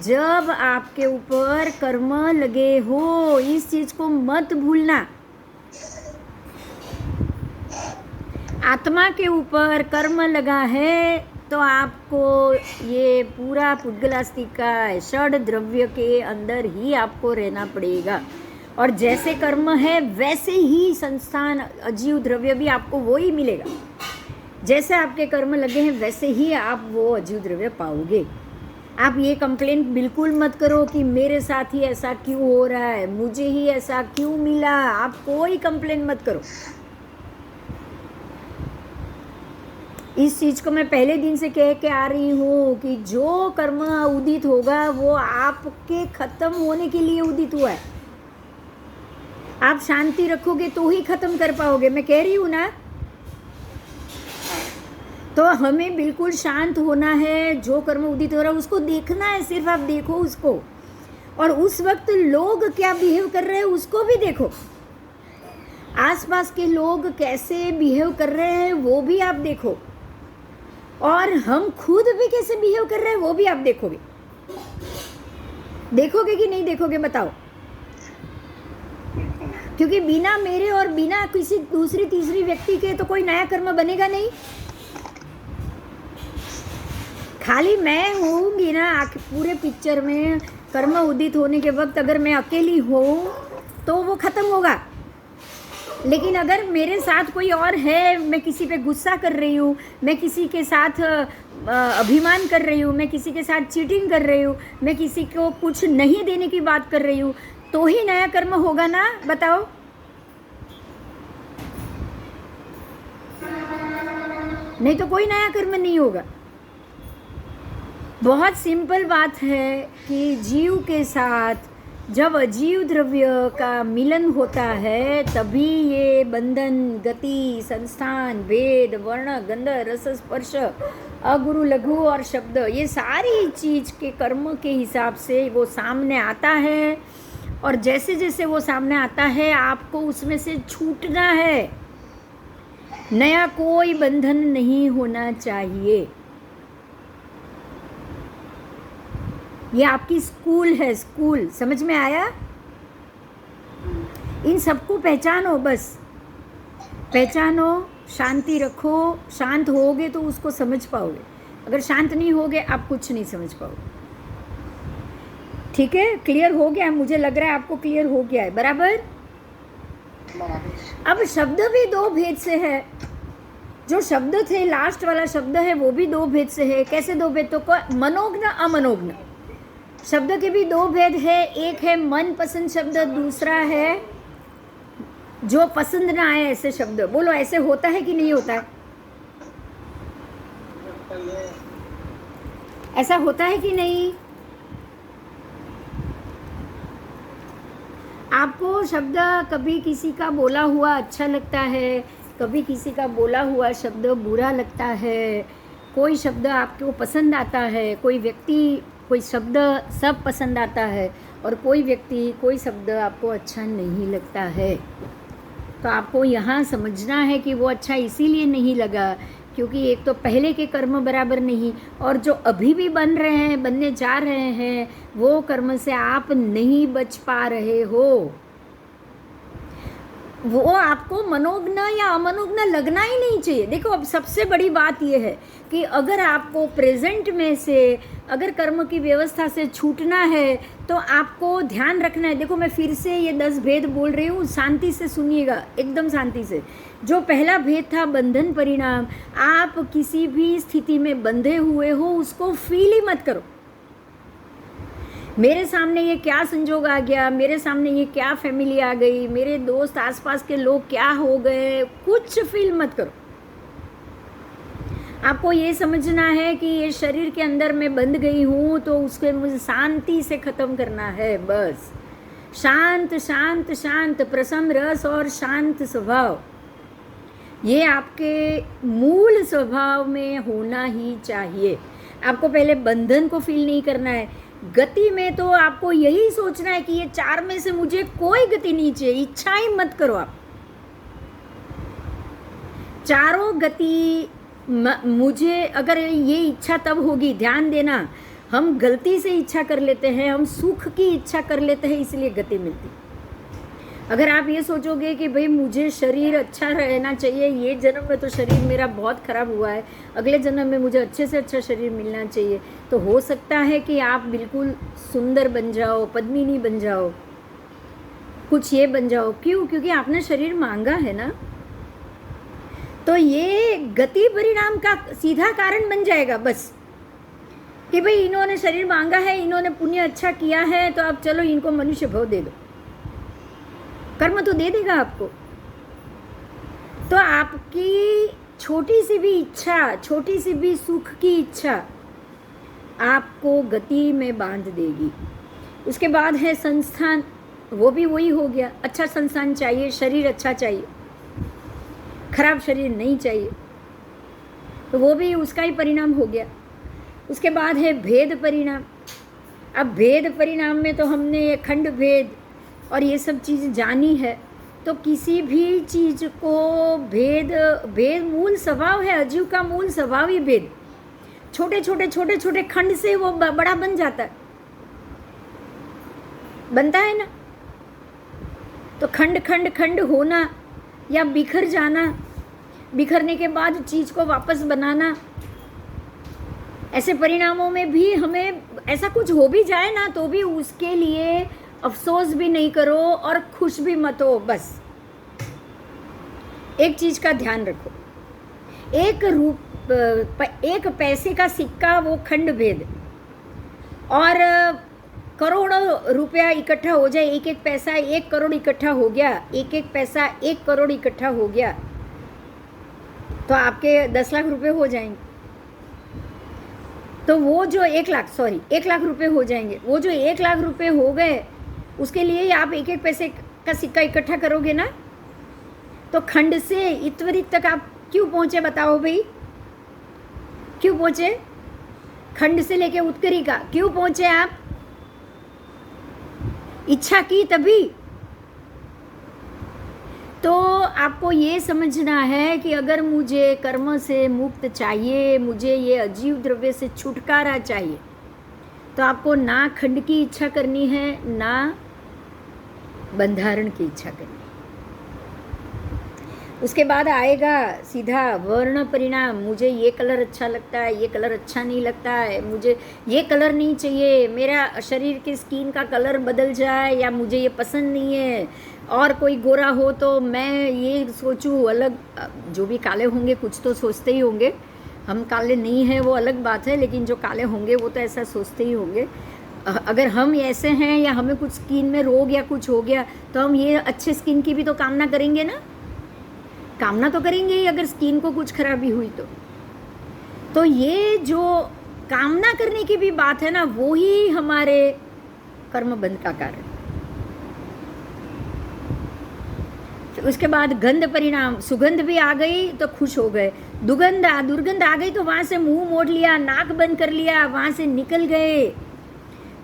जब आपके ऊपर कर्म लगे हो. इस चीज को मत भूलना. आत्मा के ऊपर कर्म लगा है तो आपको ये पूरा पुद्गलास्ति का षड द्रव्य के अंदर ही आपको रहना पड़ेगा. और जैसे कर्म है वैसे ही संस्थान अजीव द्रव्य भी आपको वो ही मिलेगा. जैसे आपके कर्म लगे हैं वैसे ही आप वो अजीव द्रव्य पाओगे. आप ये कंप्लेन बिल्कुल मत करो कि मेरे साथ ही ऐसा क्यों हो रहा है, मुझे ही ऐसा क्यों मिला. आप कोई कंप्लेन मत करो. इस चीज को मैं पहले दिन से कह के आ रही हूँ कि जो कर्म उदित होगा वो आपके खत्म होने के लिए उदित हुआ है. आप शांति रखोगे तो ही खत्म कर पाओगे. मैं कह रही हूँ ना. तो हमें बिल्कुल शांत होना है. जो कर्म उदित हो रहा है उसको देखना है, सिर्फ आप देखो उसको. और उस वक्त लोग क्या बिहेव कर रहे हैं उसको भी देखो. आसपास के लोग कैसे बिहेव कर रहे हैं वो भी आप देखो. और हम खुद भी कैसे बिहेव कर रहे हैं वो भी आप देखोगे. देखोगे कि नहीं देखोगे बताओ? क्योंकि बिना मेरे और बिना किसी दूसरी तीसरी व्यक्ति के तो कोई नया कर्म बनेगा नहीं. खाली मैं होऊंगी ना पूरे पिक्चर में. कर्म उदित होने के वक्त अगर मैं अकेली हूँ तो वो खत्म होगा. लेकिन अगर मेरे साथ कोई और है, मैं किसी पे गुस्सा कर रही हूँ, मैं किसी के साथ अभिमान कर रही हूँ, मैं किसी के साथ चीटिंग कर रही हूँ, मैं किसी को कुछ नहीं देने की बात कर रही हूँ, तो ही नया कर्म होगा ना. बताओ? नहीं तो कोई नया कर्म नहीं होगा. बहुत सिंपल बात है कि जीव के साथ जब अजीव द्रव्य का मिलन होता है तभी ये बंधन, गति, संस्थान, भेद, वर्ण, गंध, रस, स्पर्श अगुरु लघु और शब्द, ये सारी चीज़ के कर्म के हिसाब से वो सामने आता है, और जैसे जैसे वो सामने आता है आपको उसमें से छूटना है। नया कोई बंधन नहीं होना चाहिए। ये आपकी स्कूल है, स्कूल, समझ में आया? इन सबको पहचानो, बस पहचानो, शांति रखो। शांत होगे तो उसको समझ पाओगे, अगर शांत नहीं होगे आप कुछ नहीं समझ पाओगे। ठीक है, क्लियर हो गया? मुझे लग रहा है आपको क्लियर हो गया है, बराबर? अब शब्द भी दो भेद से है। जो शब्द थे, लास्ट वाला शब्द है, वो भी दो भेद से है। कैसे दो भेद? तो मनोज्ञ अमनोज्ञ शब्द के भी दो भेद है। एक है मन पसंद शब्द, दूसरा है जो पसंद ना आए ऐसे शब्द। बोलो, ऐसे होता है कि नहीं होता है? ऐसा होता है कि नहीं? आपको शब्द कभी किसी का बोला हुआ अच्छा लगता है, कभी किसी का बोला हुआ शब्द बुरा लगता है। कोई शब्द आपको पसंद आता है, कोई व्यक्ति, कोई शब्द सब पसंद आता है, और कोई व्यक्ति, कोई शब्द आपको अच्छा नहीं लगता है। तो आपको यहाँ समझना है कि वो अच्छा इसीलिए नहीं लगा क्योंकि एक तो पहले के कर्म बराबर नहीं, और जो अभी भी बन रहे हैं, बनने जा रहे हैं, वो कर्म से आप नहीं बच पा रहे हो। वो आपको मनोज्ञ या अमनोज्ञ लगना ही नहीं चाहिए। देखो, अब सबसे बड़ी बात ये है कि अगर आपको प्रेजेंट में से अगर कर्म की व्यवस्था से छूटना है तो आपको ध्यान रखना है। देखो, मैं फिर से ये 10 भेद बोल रही हूँ, शांति से सुनिएगा, एकदम शांति से। जो पहला भेद था बंधन परिणाम, आप किसी भी स्थिति में बंधे हुए हो उसको फील ही मत करो। मेरे सामने ये क्या संजोग आ गया, मेरे सामने ये क्या फैमिली आ गई, मेरे दोस्त आसपास के लोग क्या हो गए, कुछ फील मत करो। आपको ये समझना है कि ये शरीर के अंदर मैं बंध गई हूँ तो उसको मुझे शांति से ख़त्म करना है। बस शांत शांत शांत, प्रसन्न रस और शांत स्वभाव, ये आपके मूल स्वभाव में होना ही चाहिए। आपको पहले बंधन को फील नहीं करना है। गति में तो आपको यही सोचना है कि ये 4 में से मुझे कोई गति नहीं चाहिए। इच्छा ही मत करो आप। चारों गति मुझे, अगर ये इच्छा तब होगी, ध्यान देना, हम गलती से इच्छा कर लेते हैं, हम सुख की इच्छा कर लेते हैं, इसलिए गति मिलती। अगर आप ये सोचोगे कि भाई मुझे शरीर अच्छा रहना चाहिए, ये जन्म में तो शरीर मेरा बहुत ख़राब हुआ है, अगले जन्म में मुझे अच्छे से अच्छा शरीर मिलना चाहिए, तो हो सकता है कि आप बिल्कुल सुंदर बन जाओ, पद्मिनी बन जाओ, कुछ ये बन जाओ। क्यों? क्योंकि आपने शरीर मांगा है ना। तो ये गति परिणाम का सीधा कारण बन जाएगा बस, कि भाई इन्होंने शरीर मांगा है, इन्होंने पुण्य अच्छा किया है, तो अब चलो इनको मनुष्य भाव दे दो। कर्म तो दे देगा आपको। तो आपकी छोटी सी भी इच्छा, छोटी सी भी सुख की इच्छा आपको गति में बांध देगी। उसके बाद है संस्थान, वो भी वही हो गया। अच्छा संस्थान चाहिए, शरीर अच्छा चाहिए, खराब शरीर नहीं चाहिए, तो वो भी उसका ही परिणाम हो गया। उसके बाद है भेद परिणाम। अब भेद परिणाम में तो हमने ये खंड भेद और ये सब चीज़ जानी है। तो किसी भी चीज़ को भेद मूल स्वभाव है, अजीव का मूल स्वभाव ही भेद। छोटे छोटे खंड से वो बड़ा बन जाता है, बनता है ना। तो खंड होना या बिखर जाना, बिखरने के बाद चीज़ को वापस बनाना, ऐसे परिणामों में भी हमें ऐसा कुछ हो भी जाए ना तो भी उसके लिए अफसोस भी नहीं करो और खुश भी मत हो। बस एक चीज़ का ध्यान रखो, एक पैसे का सिक्का वो खंड भेद, और करोड़ों रुपया इकट्ठा हो जाए, एक एक पैसा 1 करोड़ इकट्ठा हो गया, एक एक पैसा 1 करोड़ इकट्ठा हो गया, तो आपके 10 लाख रुपए हो जाएंगे। तो वो जो 1 लाख रुपए हो जाएंगे। वो जो 1 लाख रुपए हो गए उसके लिए आप एक एक पैसे का सिक्का इकट्ठा करोगे ना। तो खंड से इतवरित तक आप क्यों पहुँचे बताओ भाई? क्यों पहुंचे? खंड से लेके उत्करिका क्यों पहुंचे आप? इच्छा की तभी। तो आपको ये समझना है कि अगर मुझे कर्म से मुक्त चाहिए, मुझे ये अजीव द्रव्य से छुटकारा चाहिए, तो आपको ना खंड की इच्छा करनी है, ना बंधारण की इच्छा करनी है। उसके बाद आएगा सीधा वर्ण परिणाम। मुझे ये कलर अच्छा लगता है, ये कलर अच्छा नहीं लगता है, मुझे ये कलर नहीं चाहिए, मेरा शरीर की स्किन का कलर बदल जाए, या मुझे ये पसंद नहीं है, और कोई गोरा हो तो मैं ये सोचूं अलग। जो भी काले होंगे कुछ तो सोचते ही होंगे, हम काले नहीं हैं वो अलग बात है, लेकिन जो काले होंगे वो तो ऐसा सोचते ही होंगे। अगर हम ऐसे हैं या हमें कुछ स्किन में रोग या कुछ हो गया, तो हम ये अच्छे स्किन की भी तो कामना करेंगे ना, कामना तो करेंगे ही अगर स्किन को कुछ खराबी हुई तो ये जो कामना करने की भी बात है ना, वो ही हमारे कर्म बंध का कारण। तो उसके बाद गंध परिणाम, सुगंध भी आ गई तो खुश हो गए, दुर्गंध आ गई तो वहां से मुंह मोड़ लिया, नाक बंद कर लिया, वहां से निकल गए।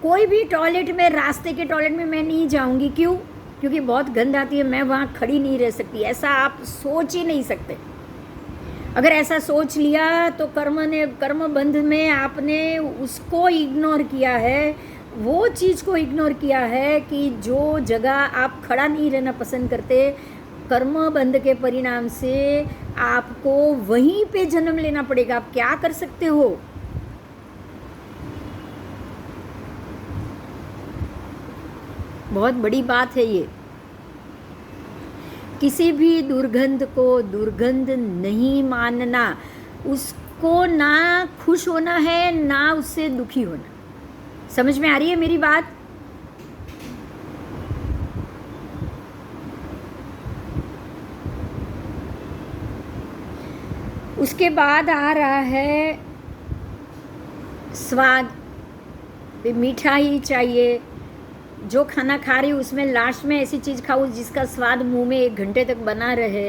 कोई भी टॉयलेट में, रास्ते के टॉयलेट में मैं नहीं जाऊंगी, क्यों? क्योंकि बहुत गंध आती है, मैं वहाँ खड़ी नहीं रह सकती। ऐसा आप सोच ही नहीं सकते। अगर ऐसा सोच लिया तो कर्म बंध में आपने उसको इग्नोर किया है, वो चीज़ को इग्नोर किया है कि जो जगह आप खड़ा नहीं रहना पसंद करते, कर्म बंध के परिणाम से आपको वहीं पे जन्म लेना पड़ेगा। आप क्या कर सकते हो? बहुत बड़ी बात है ये। किसी भी दुर्गंध को दुर्गंध नहीं मानना, उसको ना खुश होना है ना उससे दुखी होना। समझ में आ रही है मेरी बात? उसके बाद आ रहा है स्वाद। मीठा ही चाहिए। जो खाना खा रही हूँ उसमें लास्ट में ऐसी चीज़ खाऊँ जिसका स्वाद मुंह में 1 घंटे तक बना रहे,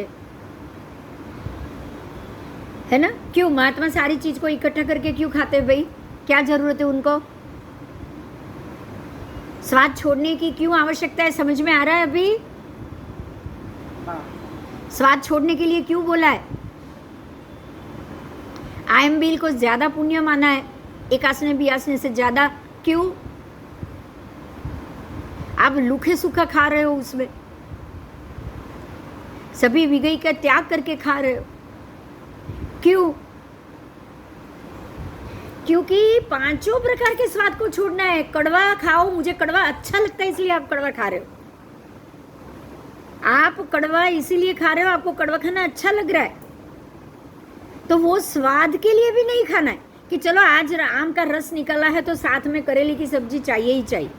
है ना? क्यों महात्मा सारी चीज़ को इकट्ठा करके क्यों खाते भाई? क्या ज़रूरत है उनको? स्वाद छोड़ने की क्यों आवश्यकता है? समझ में आ रहा है अभी? स्वाद छोड़ने के लिए क्यों बोला है? आयम्बिल को ज़्यादा पुण्य माना है एक आसने भी आसने से ज़्यादा। क्यों? आप लूखे सूखा खा रहे हो, उसमें सभी विगई का त्याग करके खा रहे हो। क्यों? क्योंकि 5 प्रकार के स्वाद को छोड़ना है। कड़वा खाओ, मुझे कड़वा अच्छा लगता है इसलिए आप कड़वा खा रहे हो। आप कड़वा इसीलिए खा रहे हो, आपको कड़वा खाना अच्छा लग रहा है, तो वो स्वाद के लिए भी नहीं खाना है कि चलो आज आम का रस निकला है तो साथ में करेले की सब्जी चाहिए ही चाहिए।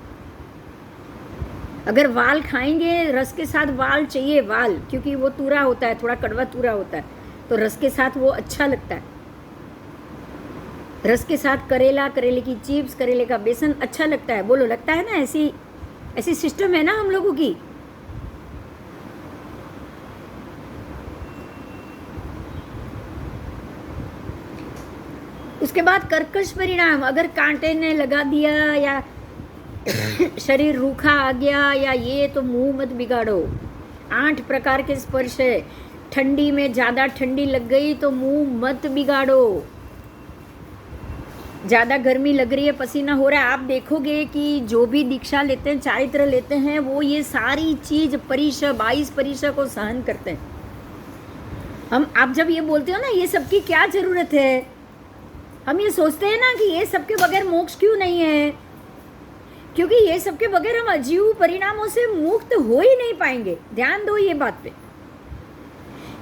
अगर वाल खाएंगे, रस के साथ वाल चाहिए, वाल, क्योंकि वो तूरा होता है, थोड़ा कड़वा तूरा होता है, तो रस के साथ वो अच्छा लगता है। रस के साथ करेला, करेले की चिप्स, करेले का बेसन अच्छा लगता है। बोलो, लगता है ना? ऐसी सिस्टम है ना हम लोगों की। उसके बाद कर्कश परिणाम। अगर कांटे ने लगा दिया या शरीर रूखा आ गया या ये, तो मुंह मत बिगाड़ो। 8 प्रकार के स्पर्श है। ठंडी में ज़्यादा ठंडी लग गई तो मुंह मत बिगाड़ो। ज़्यादा गर्मी लग रही है, पसीना हो रहा है, आप देखोगे कि जो भी दीक्षा लेते हैं, चारित्र लेते हैं, वो ये सारी चीज़ 22 परिशा को सहन करते हैं। आप जब ये बोलते हो ना, ये सबकी क्या ज़रूरत है, हम ये सोचते हैं ना कि ये सबके बगैर मोक्ष क्यों नहीं है, क्योंकि ये सबके बगैर हम अजीव परिणामों से मुक्त हो ही नहीं पाएंगे। ध्यान दो ये बात पे।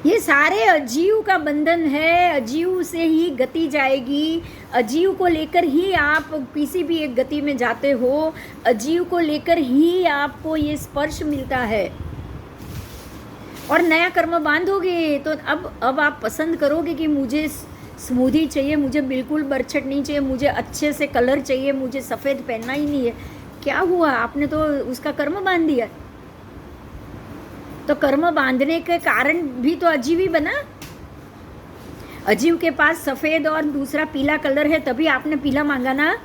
ये सारे अजीव का बंधन है, अजीव से ही गति जाएगी, अजीव को लेकर ही आप किसी भी एक गति में जाते हो, अजीव को लेकर ही आपको ये स्पर्श मिलता है। और नया कर्म बांधोगे तो अब आप पसंद करोगे कि मुझे स्मूदी चाहिए, मुझे बिल्कुल बरछट नहीं चाहिए, मुझे अच्छे से कलर चाहिए, मुझे सफ़ेद पहनना ही नहीं है। क्या हुआ? आपने तो उसका कर्म बांध दिया। तो कर्म बांधने के कारण भी तो अजीब ही बना। अजीव के पास सफेद और दूसरा पीला कलर है, तभी आपने पीला मांगा ना,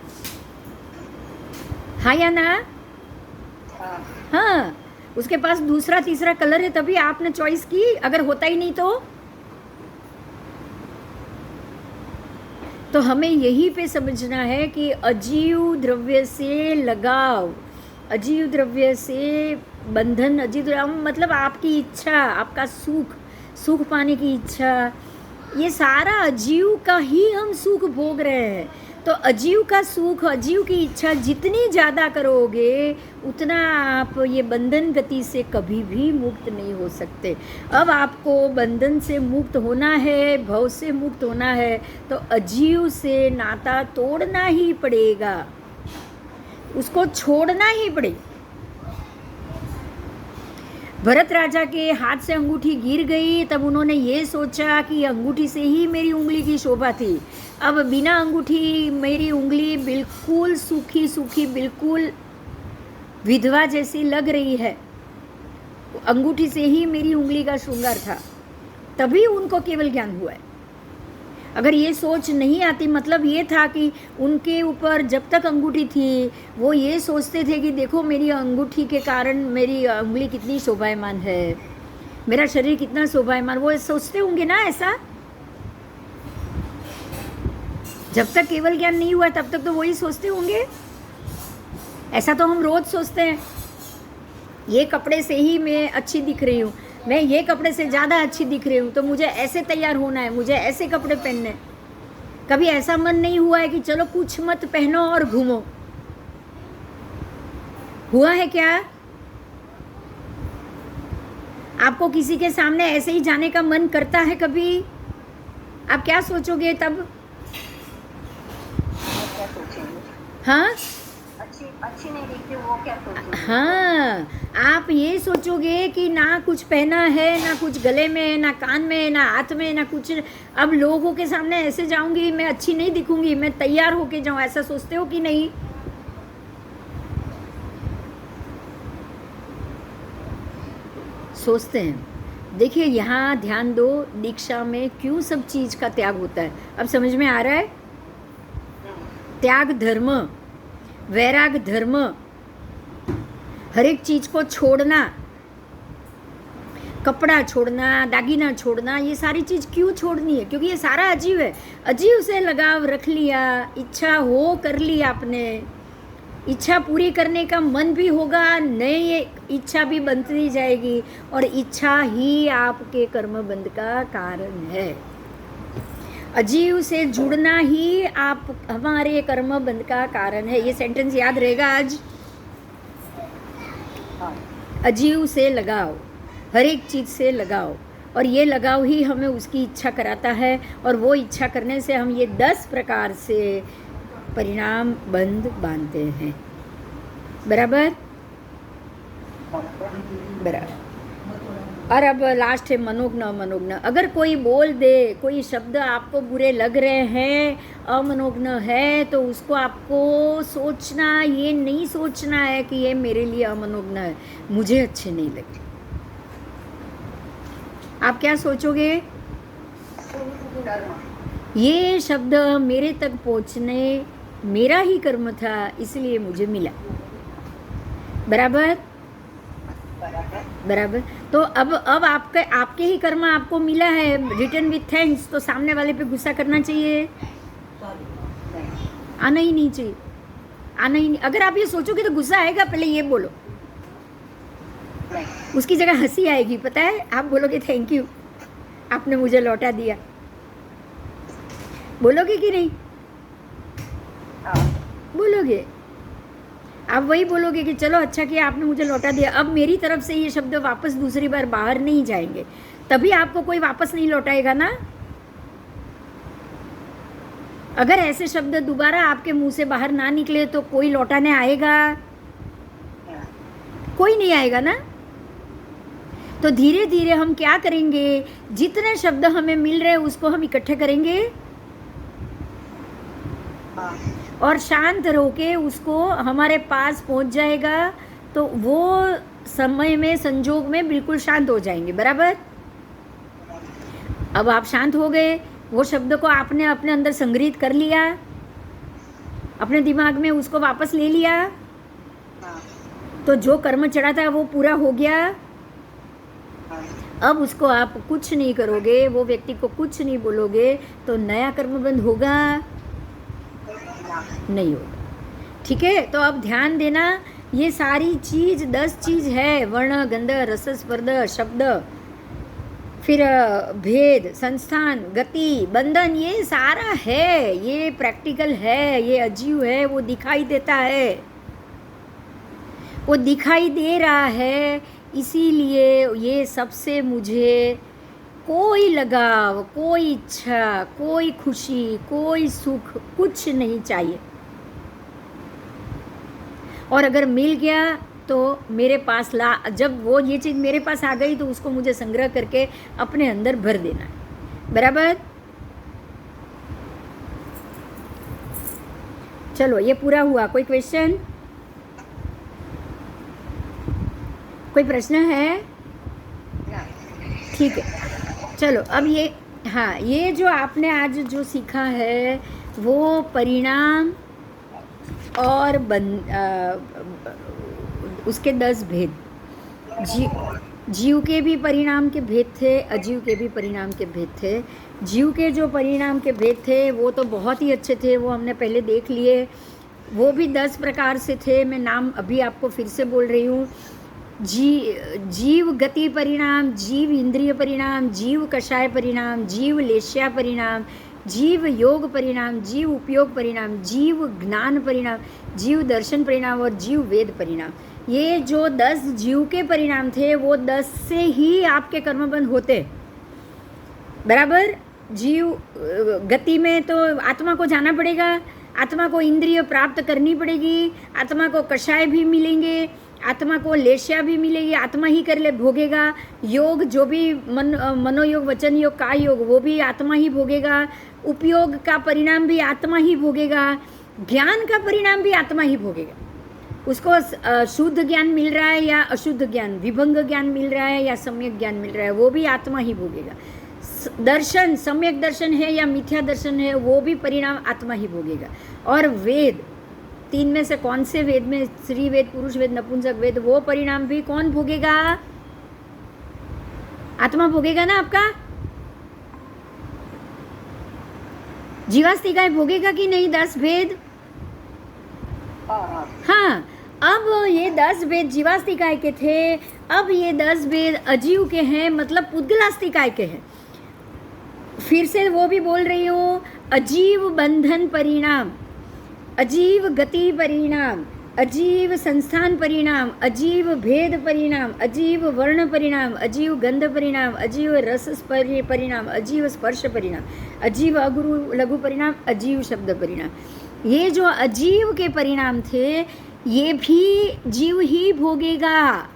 हाँ या ना? हाँ हाँ, उसके पास दूसरा तीसरा कलर है तभी आपने चॉइस की, अगर होता ही नहीं तो हमें यही पे समझना है कि अजीव द्रव्य से लगाव, अजीव द्रव्य से बंधन, अजीव द्रव्य मतलब आपकी इच्छा, आपका सुख, सुख पाने की इच्छा, ये सारा अजीव का ही हम सुख भोग रहे हैं। तो अजीव का सुख, अजीव की इच्छा जितनी ज़्यादा करोगे उतना आप ये बंधन गति से कभी भी मुक्त नहीं हो सकते। अब आपको बंधन से मुक्त होना है, भव से मुक्त होना है, तो अजीव से नाता तोड़ना ही पड़ेगा, उसको छोड़ना ही पड़ेगा। भरत राजा के हाथ से अंगूठी गिर गई, तब उन्होंने ये सोचा कि अंगूठी से ही मेरी उंगली की शोभा थी, अब बिना अंगूठी मेरी उंगली बिल्कुल सूखी सूखी, बिल्कुल विधवा जैसी लग रही है, अंगूठी से ही मेरी उंगली का श्रृंगार था, तभी उनको केवल ज्ञान हुआ है। अगर ये सोच नहीं आती, मतलब ये था कि उनके ऊपर जब तक अंगूठी थी वो ये सोचते थे कि देखो मेरी अंगूठी के कारण मेरी उंगली कितनी शोभायमान है, मेरा शरीर कितना शोभायमान, वो सोचते होंगे ना ऐसा। जब तक केवल ज्ञान नहीं हुआ तब तक तो वही सोचते होंगे। ऐसा तो हम रोज सोचते हैं, ये कपड़े से ही मैं अच्छी दिख रही हूँ, मैं ये कपड़े से ज़्यादा अच्छी दिख रही हूँ, तो मुझे ऐसे तैयार होना है, मुझे ऐसे कपड़े पहनने हैं। कभी ऐसा मन नहीं हुआ है कि चलो कुछ मत पहनो और घूमो? हुआ है क्या? आपको किसी के सामने ऐसे ही जाने का मन करता है कभी? आप क्या सोचोगे तब? क्या सोचेंगे? हाँ, अच्छी नहीं दिखती, वो क्या सोचेंगे? हाँ, आप ये सोचोगे कि ना कुछ पहना है, ना कुछ गले में, ना कान में, ना हाथ में, ना कुछ। अब लोगों के सामने ऐसे जाऊंगी, मैं अच्छी नहीं दिखूंगी, मैं तैयार होके जाऊं, ऐसा सोचते हो कि नहीं? सोचते हैं। देखिए यहाँ ध्यान दो, दीक्षा में क्यों सब चीज का त्याग होता है, अब समझ में आ रहा है? त्याग धर्म, वैराग धर्म, हर एक चीज को छोड़ना, कपड़ा छोड़ना, दागिना छोड़ना, ये सारी चीज क्यों छोड़नी है? क्योंकि ये सारा अजीव है। अजीव से लगाव रख लिया, इच्छा हो कर ली आपने, इच्छा पूरी करने का मन भी होगा, नई इच्छा भी बनती जाएगी, और इच्छा ही आपके कर्म बंध का कारण है। अजीव से जुड़ना ही आप हमारे कर्म बंध का कारण है। ये सेंटेंस याद रहेगा आज। अजीव से लगाओ, हर एक चीज़ से लगाओ, और ये लगाव ही हमें उसकी इच्छा कराता है, और वो इच्छा करने से हम ये 10 प्रकार से परिणाम बंध बांधते हैं। बराबर? बराबर। और अब लास्ट है मनोज्ञ। मनोज्ञ, अगर कोई बोल दे, कोई शब्द आपको बुरे लग रहे हैं, अमनोज्ञ है, तो उसको आपको सोचना, ये नहीं सोचना है कि ये मेरे लिए अमनोज्ञ है, मुझे अच्छे नहीं लगे। आप क्या सोचोगे? ये शब्द मेरे तक पहुंचने मेरा ही कर्म था, इसलिए मुझे मिला। बराबर? बराबर। तो अब आपके ही कर्म आपको मिला है, रिटर्न विथ थैंक्स, तो सामने वाले पे गुस्सा करना चाहिए? आना ही नहीं चाहिए, आना ही नहीं। अगर आप ये सोचोगे तो गुस्सा आएगा, पहले ये बोलो, उसकी जगह हंसी आएगी, पता है? आप बोलोगे थैंक यू, आपने मुझे लौटा दिया। बोलोगे कि नहीं? बोलोगे। आप वही बोलोगे कि चलो अच्छा किया, आपने मुझे लौटा दिया, अब मेरी तरफ से ये शब्द वापस दूसरी बार बाहर नहीं जाएंगे, तभी आपको कोई वापस नहीं लौटाएगा ना। अगर ऐसे शब्द दोबारा आपके मुंह से बाहर ना निकले तो कोई लौटाने आएगा? कोई नहीं आएगा ना। तो धीरे धीरे हम क्या करेंगे, जितने शब्द हमें मिल रहे हैं उसको हम इकट्ठे करेंगे और शांत होके उसको हमारे पास पहुंच जाएगा, तो वो समय में, संजोग में बिल्कुल शांत हो जाएंगे। बराबर? अब आप शांत हो गए, वो शब्द को आपने अपने अंदर संग्रहित कर लिया, अपने दिमाग में उसको वापस ले लिया, हाँ तो जो कर्म चढ़ा था वो पूरा हो गया। हाँ अब उसको आप कुछ नहीं करोगे, वो व्यक्ति को कुछ नहीं बोलोगे, तो नया कर्म बंद होगा? ना नहीं होगा। ठीक है, तो अब ध्यान देना, ये सारी चीज 10 चीज है, वर्ण, गंध, रस, स्पर्ध, शब्द, फिर भेद, संस्थान, गति, बंधन, ये सारा है, ये प्रैक्टिकल है, ये अजीव है, वो दिखाई देता है, वो दिखाई दे रहा है। इसीलिए ये सबसे मुझे कोई लगाव, कोई इच्छा, कोई खुशी, कोई सुख, कुछ नहीं चाहिए। और अगर मिल गया तो मेरे पास ला, जब वो ये चीज़ मेरे पास आ गई तो उसको मुझे संग्रह करके अपने अंदर भर देना है। बराबर? चलो ये पूरा हुआ। कोई क्वेश्चन, कोई प्रश्न है? ना ठीक है, चलो अब ये, हाँ, ये जो आपने आज जो सीखा है वो परिणाम और उसके 10 भेद, जीव के भी परिणाम के भेद थे, अजीव के भी परिणाम के भेद थे। जीव के जो परिणाम के भेद थे वो तो बहुत ही अच्छे थे, वो हमने पहले देख लिए। वो भी 10 प्रकार से थे, मैं नाम अभी आपको फिर से बोल रही हूँ। जीव गति परिणाम, जीव इंद्रिय परिणाम, जीव कषाय परिणाम, जीव लेश्या परिणाम, जीव योग परिणाम, जीव उपयोग परिणाम, जीव ज्ञान परिणाम, जीव दर्शन परिणाम और जीव वेद परिणाम। ये जो 10 जीव के परिणाम थे वो 10 से ही आपके कर्मबंध होते। बराबर? जीव गति में तो आत्मा को जाना पड़ेगा, आत्मा को इंद्रिय प्राप्त करनी पड़ेगी, आत्मा को कषाय भी मिलेंगे, आत्मा को लेश्या भी मिलेगी, आत्मा ही कर ले भोगेगा। योग जो भी मनोयोग, वचन योग, काय योग, वो भी आत्मा ही भोगेगा। उपयोग का परिणाम भी आत्मा ही भोगेगा, ज्ञान का परिणाम भी आत्मा ही भोगेगा। उसको शुद्ध ज्ञान मिल रहा है या अशुद्ध ज्ञान, विभंग ज्ञान मिल रहा है या सम्यक ज्ञान मिल रहा है, वो भी आत्मा ही भोगेगा। दर्शन, सम्यक दर्शन है या मिथ्या दर्शन है, वो भी परिणाम आत्मा ही भोगेगा। और वेद, 3 में से कौन से वेद में, स्त्री वेद, पुरुष वेद, नपुंसक वेद, वो परिणाम भी कौन भोगेगा? आत्मा भोगेगा ना आपका। जीवास्तिकाय भोगेगा कि नहीं 10 भेद? हाँ, अब ये 10 भेद जीवास्तिकाय के थे, अब ये 10 भेद अजीव के हैं, मतलब पुद्गलास्तिकाय के हैं। फिर से वो भी बोल रही हूँ, अजीव बंधन परिणाम, अजीव गति परिणाम, अजीव संस्थान परिणाम, अजीव भेद परिणाम, अजीव वर्ण परिणाम, अजीव गंध परिणाम, अजीव रस परिणाम, अजीव स्पर्श परिणाम, अजीव अगुरु लघु परिणाम, अजीव शब्द परिणाम। ये जो अजीव के परिणाम थे ये भी जीव ही भोगेगा,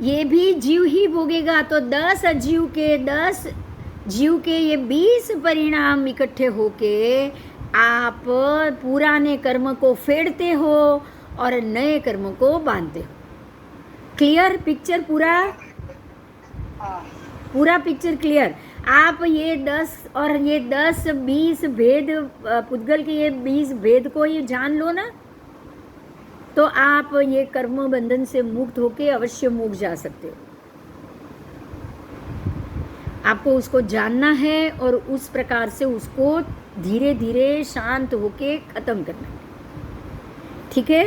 ये भी जीव ही भोगेगा। तो 10 अजीव के, 10 जीव के ये 20 परिणाम इकट्ठे होके आप पुराने कर्म को फेड़ते हो और नए कर्म को बांधते हो। Clear picture? पूरा पिक्चर क्लियर। आप ये 10 और ये 10 20 भेद, पुद्गल के ये 20 भेद को ये जान लो ना, तो आप ये कर्म बंधन से मुक्त होके अवश्य मुक्त जा सकते हो। आपको उसको जानना है और उस प्रकार से उसको धीरे धीरे शांत होके खत्म करना है। ठीक है?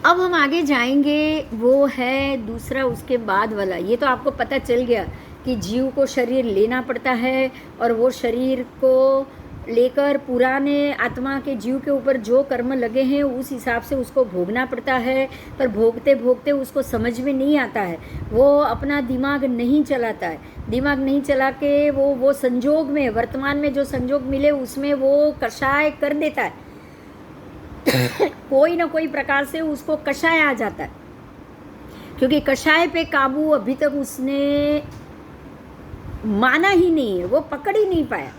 अब हम आगे जाएंगे, वो है दूसरा उसके बाद वाला। ये तो आपको पता चल गया कि जीव को शरीर लेना पड़ता है और वो शरीर को लेकर पुराने आत्मा के जीव के ऊपर जो कर्म लगे हैं उस हिसाब से उसको भोगना पड़ता है। पर भोगते भोगते उसको समझ में नहीं आता है, वो अपना दिमाग नहीं चलाता है। दिमाग नहीं चला के वो संजोग में, वर्तमान में जो संजोग मिले उसमें वो कषाय कर देता है। कोई ना कोई प्रकार से उसको कषाय आ जाता है, क्योंकि कषाय पे काबू अभी तक उसने माना ही नहीं है, वो पकड़ ही नहीं पाया।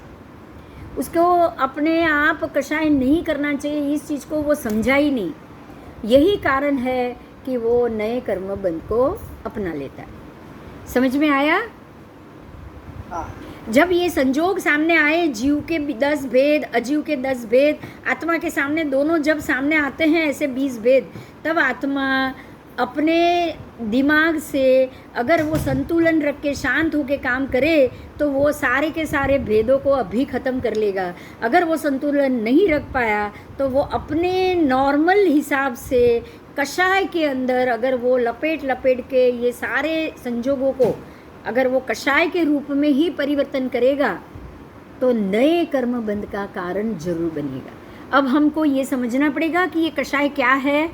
उसको अपने आप कषाय नहीं करना चाहिए, इस चीज़ को वो समझा ही नहीं। यही कारण है कि वो नए कर्म बंध को अपना लेता है। समझ में आया? हाँ जब ये संजोग सामने आए, जीव के 10 भेद, अजीव के 10 भेद, आत्मा के सामने दोनों जब सामने आते हैं ऐसे 20 भेद, तब आत्मा अपने दिमाग से अगर वो संतुलन रख के शांत होके काम करे तो वो सारे के सारे भेदों को अभी ख़त्म कर लेगा। अगर वो संतुलन नहीं रख पाया तो वो अपने नॉर्मल हिसाब से कषाय के अंदर अगर वो लपेट के ये सारे संजोगों को अगर वो कषाय के रूप में ही परिवर्तन करेगा तो नए कर्म बंध का कारण जरूर बनेगा। अब हमको ये समझना पड़ेगा कि ये कषाय क्या है,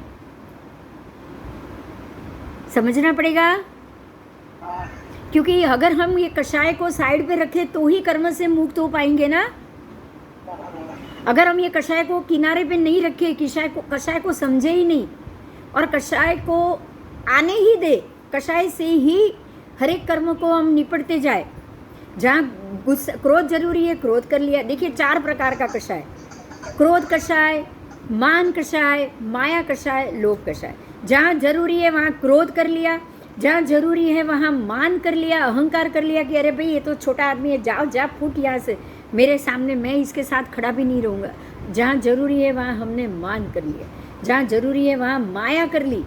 समझना पड़ेगा, क्योंकि अगर हम ये कषाय को साइड पे रखें तो ही कर्म से मुक्त हो पाएंगे ना। अगर हम ये कषाय को किनारे पे नहीं रखें, कषाय को समझे ही नहीं और कषाय को आने ही दे, कषाय से ही हर एक कर्म को हम निपटते जाए। जहाँ क्रोध जरूरी है, क्रोध कर लिया। देखिए 4 प्रकार का कषाय, क्रोध कषाय, मान कषाय, माया कषाय, लोभ कषाय। जहाँ जरूरी है वहाँ क्रोध कर लिया, जहाँ जरूरी है वहाँ मान कर लिया, अहंकार कर लिया कि अरे भाई ये तो छोटा आदमी है, जाओ जा फूट यहाँ से, मेरे सामने मैं इसके साथ खड़ा भी नहीं रहूँगा। जहाँ जरूरी है वहाँ हमने मान कर लिया, जहाँ जरूरी है वहाँ माया कर ली,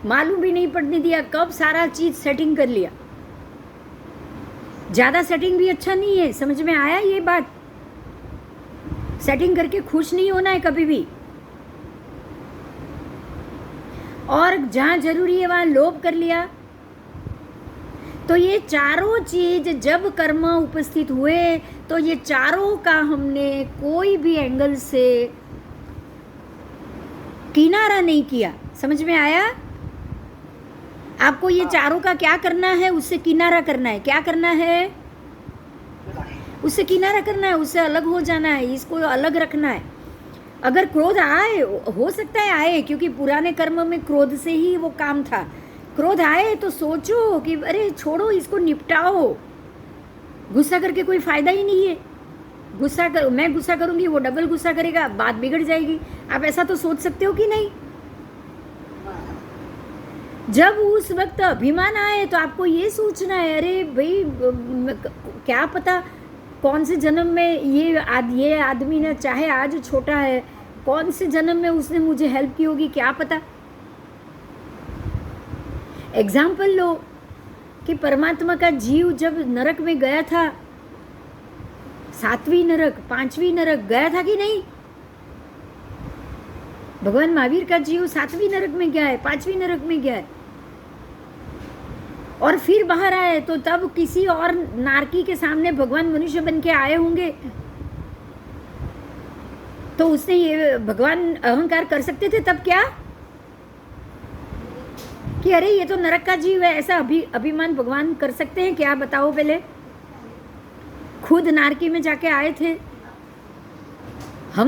मालूम भी नहीं पड़ने दिया कब सारा चीज़ सेटिंग कर लिया। ज़्यादा सेटिंग भी अच्छा नहीं है, समझ में आया ये बात? सेटिंग करके खुश नहीं होना है कभी भी। और जहाँ जरूरी है वहाँ लोभ कर लिया। तो ये चारों चीज जब कर्म उपस्थित हुए तो ये चारों का हमने कोई भी एंगल से किनारा नहीं किया। समझ में आया? आपको ये चारों का क्या करना है? उससे किनारा करना है। क्या करना है? उससे किनारा करना है, उससे अलग हो जाना है, इसको अलग रखना है। अगर क्रोध आए, हो सकता है आए, क्योंकि पुराने कर्म में क्रोध से ही वो काम था। क्रोध आए तो सोचो कि अरे छोड़ो, इसको निपटाओ। गुस्सा करके कोई फायदा ही नहीं है। मैं गुस्सा करूंगी, वो डबल गुस्सा करेगा, बात बिगड़ जाएगी। आप ऐसा तो सोच सकते हो कि नहीं? जब उस वक्त अभिमान आए तो आपको ये सोचना है, अरे भाई क्या पता कौन से जन्म में ये आदमी ने, चाहे आज छोटा है, कौन से जन्म में उसने मुझे हेल्प की होगी, क्या पता। एग्जाम्पल लो कि परमात्मा का जीव जब नरक में गया था, 7वीं नरक, 5वीं नरक गया था कि नहीं? भगवान महावीर का जीव 7वीं नरक में गया है, 5वीं नरक में गया है, और फिर बाहर आए तो तब किसी और नारकी के सामने भगवान मनुष्य बन के आए होंगे। तो उसने ये भगवान अहंकार कर सकते थे तब क्या, कि अरे ये तो नरक का जीव है, ऐसा अभिमान भगवान कर सकते हैं क्या? बताओ पहले। खुद नारकी में जाके आए थे।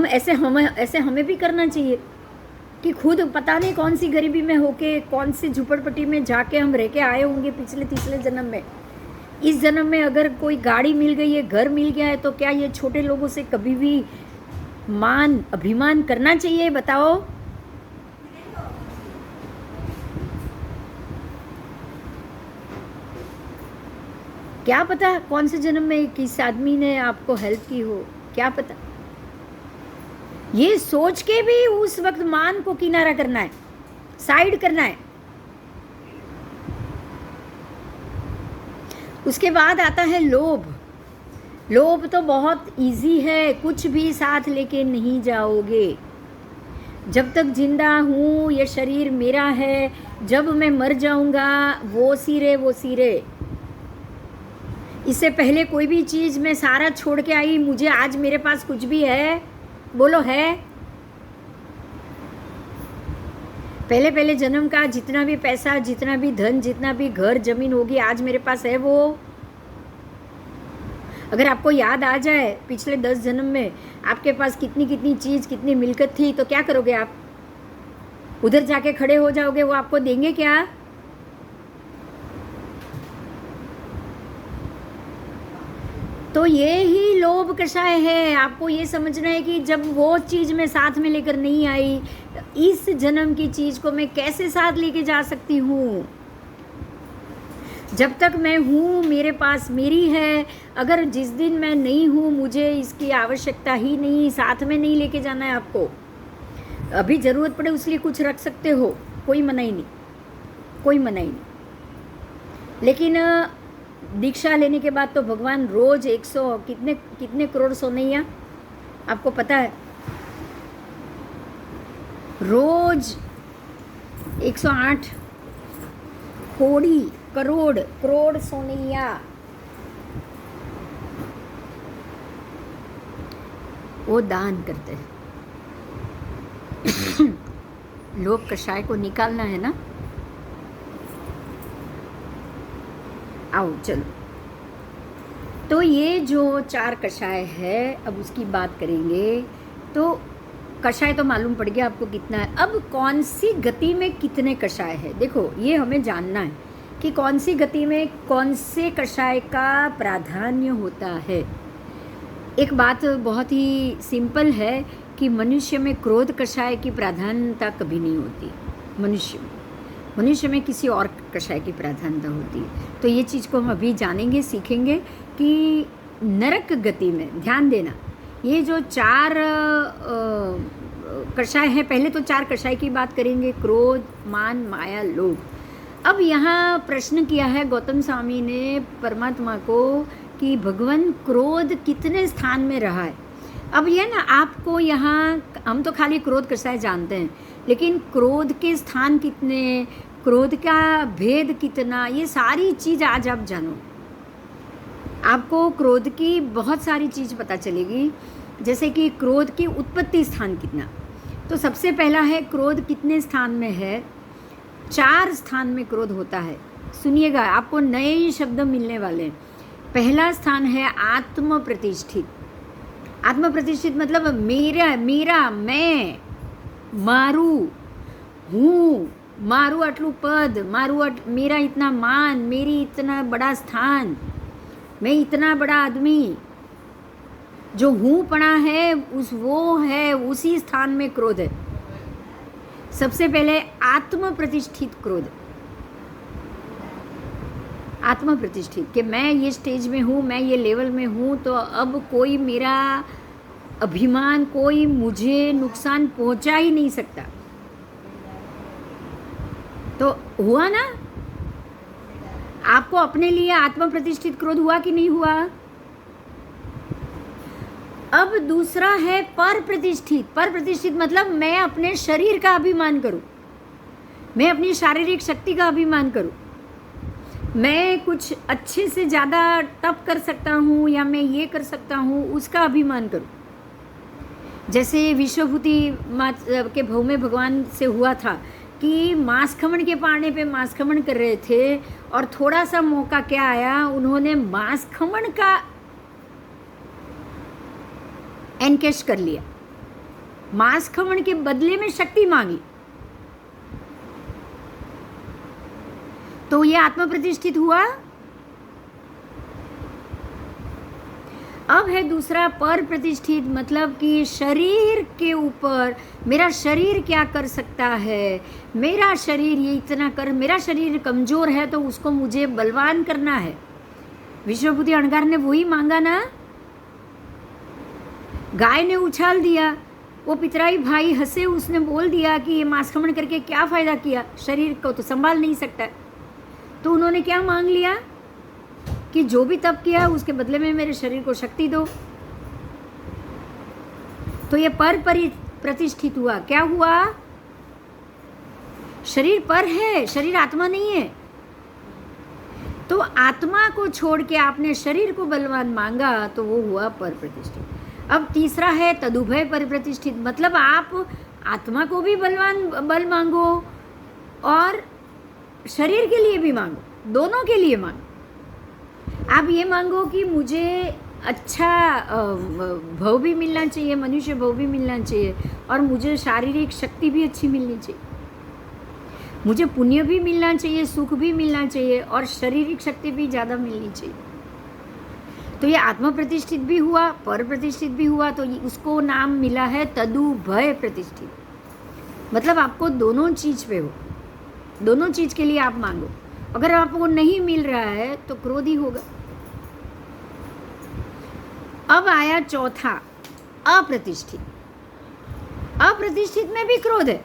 ऐसे हमें भी करना चाहिए कि खुद पता नहीं कौन सी गरीबी में होके, कौन सी झुपड़पट्टी में जाके हम रह के आए होंगे पिछले जन्म में। इस जन्म में अगर कोई गाड़ी मिल गई है, घर मिल गया है, तो क्या ये छोटे लोगों से कभी भी अभिमान करना चाहिए? बताओ। क्या पता कौन से जन्म में किस आदमी ने आपको हेल्प की हो, क्या पता। ये सोच के भी उस वक्त मान को किनारा करना है, साइड करना है। उसके बाद आता है लोभ। लोभ तो बहुत इजी है, कुछ भी साथ लेके नहीं जाओगे। जब तक जिंदा हूँ ये शरीर मेरा है, जब मैं मर जाऊंगा वो सिरे। इससे पहले कोई भी चीज़ मैं सारा छोड़ के आई, मुझे आज मेरे पास कुछ भी है? बोलो है? पहले जन्म का जितना भी पैसा, जितना भी धन, जितना भी घर जमीन होगी, आज मेरे पास है वो? अगर आपको याद आ जाए पिछले 10 जन्म में आपके पास कितनी चीज़, कितनी मिलकत थी, तो क्या करोगे आप? उधर जाके खड़े हो जाओगे, वो आपको देंगे क्या? तो ये ही लोभ कषाय है। आपको ये समझना है कि जब वो चीज़ मैं साथ में लेकर नहीं आई, इस जन्म की चीज़ को मैं कैसे साथ लेके जा सकती हूँ? जब तक मैं हूँ मेरे पास मेरी है, अगर जिस दिन मैं नहीं हूँ मुझे इसकी आवश्यकता ही नहीं, साथ में नहीं लेके जाना है आपको। अभी ज़रूरत पड़े उसलिए कुछ रख सकते हो, कोई मना ही नहीं, कोई मना ही नहीं। लेकिन दीक्षा लेने के बाद तो भगवान रोज 100 कितने कितने करोड़ सोनैया आपको पता है, रोज 108 कोड़ी करोड़ करोड़ सोनैया वो दान करते हैं। लोग कषाय को निकालना है ना, आओ चलो। तो ये जो 4 कषाय है, अब उसकी बात करेंगे। तो कषाय तो मालूम पड़ गया आपको कितना है। अब कौन सी गति में कितने कषाय है, देखो ये हमें जानना है कि कौन सी गति में कौन से कषाय का प्राधान्य होता है। एक बात बहुत ही सिंपल है कि मनुष्य में क्रोध कषाय की प्राधान्यता कभी नहीं होती। मनुष्य में किसी और कषाय की प्राधान्यता होती है। तो ये चीज़ को हम अभी जानेंगे, सीखेंगे कि नरक गति में ध्यान देना। ये जो 4 कषाय है, पहले तो 4 कषाय की बात करेंगे, क्रोध, मान, माया, लोभ। अब यहाँ प्रश्न किया है गौतम स्वामी ने परमात्मा को कि भगवान क्रोध कितने स्थान में रहा है। अब ये ना आपको यहाँ, हम तो खाली क्रोध कषाय जानते हैं, लेकिन क्रोध के स्थान कितने, क्रोध का भेद कितना, ये सारी चीज़ आज आप जानो। आपको क्रोध की बहुत सारी चीज़ पता चलेगी। जैसे कि क्रोध की उत्पत्ति स्थान कितना। तो सबसे पहला है क्रोध कितने स्थान में है। 4 स्थान में क्रोध होता है। सुनिएगा, आपको नए ही शब्द मिलने वाले हैं। पहला स्थान है आत्म प्रतिष्ठित। आत्म प्रतिष्ठित मतलब मेरा मैं, मारू हूँ, मारू आटलू पद, मेरा इतना मान, मेरी इतना बड़ा स्थान, मैं इतना बड़ा आदमी, जो हूँ पड़ा है वो है, उसी स्थान में क्रोध है। सबसे पहले आत्म प्रतिष्ठित क्रोध, आत्म प्रतिष्ठित कि मैं ये स्टेज में हूँ, मैं ये लेवल में हूँ, तो अब कोई मेरा अभिमान, कोई मुझे नुकसान पहुंचा ही नहीं सकता। तो हुआ ना, आपको अपने लिए आत्म प्रतिष्ठित क्रोध हुआ कि नहीं हुआ। अब दूसरा है पर प्रतिष्ठित। पर प्रतिष्ठित मतलब मैं अपने शरीर का अभिमान करूं, मैं अपनी शारीरिक शक्ति का अभिमान करूं, मैं कुछ अच्छे से ज़्यादा तप कर सकता हूँ या मैं ये कर सकता हूँ, उसका अभिमान करूँ। जैसे विश्वभूति के भव में भगवान से हुआ था कि मांस खमण के पाने पे मांस खमण कर रहे थे और थोड़ा सा मौका क्या आया, उन्होंने मांस खमण का एनकेश कर लिया, मांस खमण के बदले में शक्ति मांगी। तो ये आत्म प्रतिष्ठित हुआ। अब है दूसरा पर प्रतिष्ठित, मतलब कि शरीर के ऊपर मेरा शरीर क्या कर सकता है, मेरा शरीर ये इतना कर, मेरा शरीर कमजोर है तो उसको मुझे बलवान करना है। विश्वभूति अणगार ने वही मांगा ना, गाय ने उछाल दिया, वो पितराई भाई हंसे, उसने बोल दिया कि ये मांस खमण करके क्या फ़ायदा किया, शरीर को तो संभाल नहीं सकता। तो उन्होंने क्या मांग लिया कि जो भी तप किया उसके बदले में मेरे शरीर को शक्ति दो। तो ये पर प्रतिष्ठित हुआ। क्या हुआ, शरीर पर है, शरीर आत्मा नहीं है। तो आत्मा को छोड़ के आपने शरीर को बलवान मांगा तो वो हुआ पर प्रतिष्ठित। अब तीसरा है तदुभय पर प्रतिष्ठित, मतलब आप आत्मा को भी बल मांगो और शरीर के लिए भी मांगो, दोनों के लिए मांगो। आप ये मांगो कि मुझे अच्छा भव भी मिलना चाहिए, मनुष्य भव भी मिलना चाहिए, और मुझे शारीरिक शक्ति भी अच्छी मिलनी चाहिए, मुझे पुण्य भी मिलना चाहिए, सुख भी मिलना चाहिए, और शारीरिक शक्ति भी ज़्यादा मिलनी चाहिए। तो ये आत्म प्रतिष्ठित भी हुआ, पर प्रतिष्ठित भी हुआ, तो उसको नाम मिला है तदुभय प्रतिष्ठित। मतलब आपको दोनों चीज़ पे हो, दोनों चीज़ के लिए आप मांगो। अगर आपको नहीं मिल रहा है तो क्रोध ही होगा। अब आया चौथा, अप्रतिष्ठित। अप्रतिष्ठित में भी क्रोध है।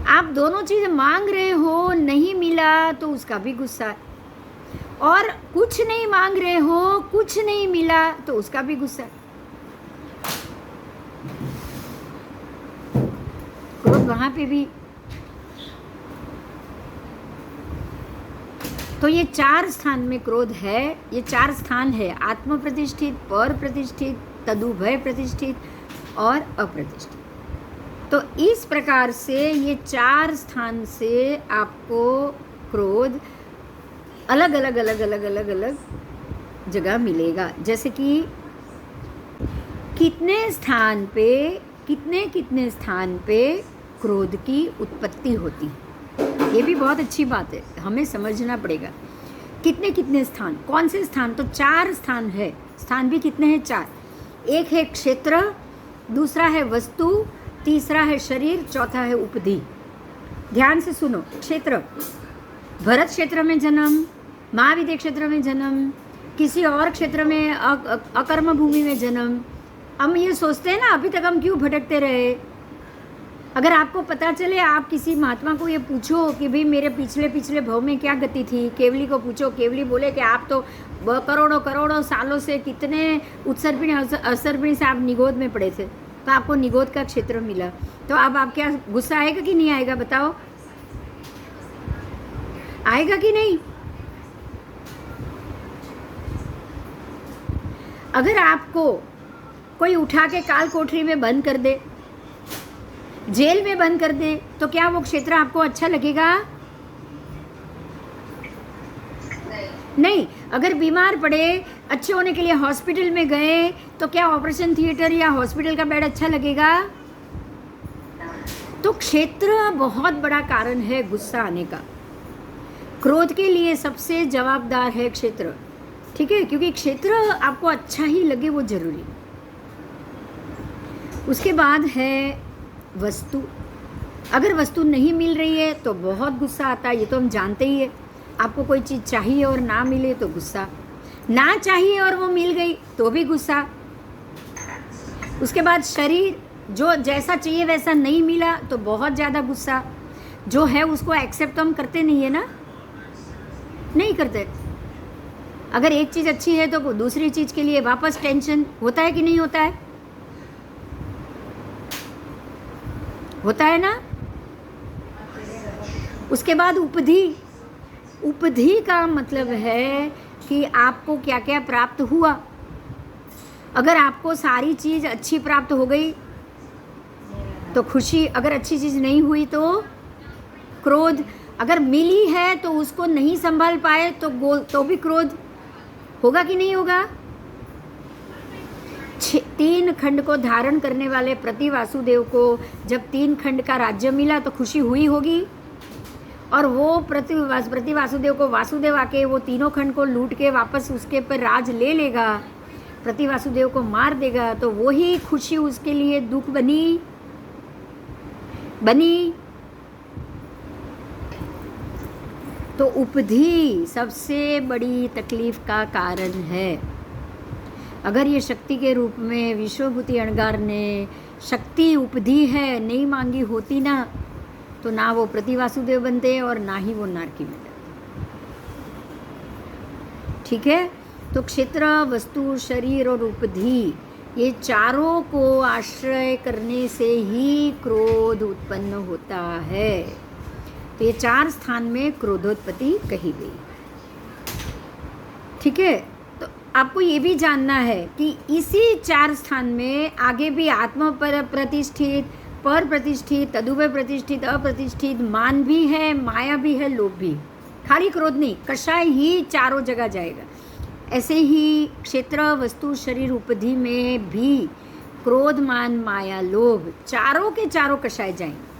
आप दोनों चीज मांग रहे हो, नहीं मिला तो उसका भी गुस्सा है, और कुछ नहीं मांग रहे हो, कुछ नहीं मिला तो उसका भी गुस्सा है। क्रोध वहां पे भी। तो ये 4 स्थान में क्रोध है। ये 4 स्थान है, आत्म प्रतिष्ठित, पर प्रतिष्ठित, तदुभय प्रतिष्ठित और अप्रतिष्ठित। तो इस प्रकार से ये 4 स्थान से आपको क्रोध अलग अलग अलग अलग अलग अलग जगह मिलेगा। जैसे कि कितने स्थान पे क्रोध की उत्पत्ति होती है, ये भी बहुत अच्छी बात है, हमें समझना पड़ेगा। कितने स्थान, कौन से स्थान? तो 4 स्थान है। स्थान भी कितने हैं? 4। एक है क्षेत्र, दूसरा है वस्तु, तीसरा है शरीर, चौथा है उपधि। ध्यान से सुनो। क्षेत्र, भरत क्षेत्र में जन्म, महाविद्य क्षेत्र में जन्म, किसी और क्षेत्र में अकर्म भूमि में जन्म। हम ये सोचते हैं ना, अभी तक हम क्यों भटकते रहे? अगर आपको पता चले, आप किसी महात्मा को ये पूछो कि भाई मेरे पिछले भव में क्या गति थी, केवली को पूछो, केवली बोले कि आप तो करोड़ों सालों से कितने असरपिणी से आप निगोद में पड़े थे, तो आपको निगोद का क्षेत्र मिला। तो अब आप क्या, गुस्सा आएगा कि नहीं आएगा? बताओ, आएगा कि नहीं? अगर आपको कोई उठा के काल कोठरी में बंद कर दे, जेल में बंद कर दे, तो क्या वो क्षेत्र आपको अच्छा लगेगा? नहीं। अगर बीमार पड़े, अच्छे होने के लिए हॉस्पिटल में गए, तो क्या ऑपरेशन थिएटर या हॉस्पिटल का बेड अच्छा लगेगा? तो क्षेत्र बहुत बड़ा कारण है गुस्सा आने का। क्रोध के लिए सबसे जवाबदार है क्षेत्र, ठीक है? क्योंकि क्षेत्र आपको अच्छा ही लगे वो जरूरी। उसके बाद है वस्तु। अगर वस्तु नहीं मिल रही है तो बहुत गुस्सा आता है, ये तो हम जानते ही है। आपको कोई चीज़ चाहिए और ना मिले तो गुस्सा, ना चाहिए और वो मिल गई तो भी गुस्सा। उसके बाद शरीर, जो जैसा चाहिए वैसा नहीं मिला तो बहुत ज़्यादा गुस्सा। जो है उसको एक्सेप्ट हम करते नहीं है ना, नहीं करते। अगर एक चीज़ अच्छी है तो दूसरी चीज़ के लिए वापस टेंशन होता है कि नहीं होता है? होता है ना। उसके बाद उपधि। उपधि का मतलब है कि आपको क्या क्या प्राप्त हुआ। अगर आपको सारी चीज़ अच्छी प्राप्त हो गई तो खुशी, अगर अच्छी चीज़ नहीं हुई तो क्रोध, अगर मिली है तो उसको नहीं संभाल पाए तो भी क्रोध होगा कि नहीं होगा? 3 खंड को धारण करने वाले प्रति वासुदेव को जब 3 खंड का राज्य मिला तो खुशी हुई होगी, और वो प्रति वासुदेव को वासुदेव आके वो तीनों खंड को लूट के वापस उसके पर राज ले लेगा, प्रति वासुदेव को मार देगा, तो वो ही खुशी उसके लिए दुख बनी। तो उपधि सबसे बड़ी तकलीफ का कारण है। अगर ये शक्ति के रूप में विश्वभूति अणगार ने शक्ति उपधि है नहीं मांगी होती ना, तो ना वो प्रति वासुदेव बनते और ना ही वो नारकी में जाते। ठीक है। तो क्षेत्र, वस्तु, शरीर और उपधि, ये चारों को आश्रय करने से ही क्रोध उत्पन्न होता है। तो ये 4 स्थान में क्रोधोत्पत्ति कही गई। ठीक है। तो आपको ये भी जानना है कि इसी 4 स्थान में आगे भी आत्म पर प्रतिष्ठित, पर प्रतिष्ठित, तदुभय प्रतिष्ठित, अप्रतिष्ठित, मान भी है, माया भी है, लोभ भी। खाली क्रोध नहीं, कषाय ही चारों जगह जाएगा। ऐसे ही क्षेत्र, वस्तु, शरीर, उपधि में भी क्रोध, मान, माया, लोभ चारों के चारों कषाय जाएंगे।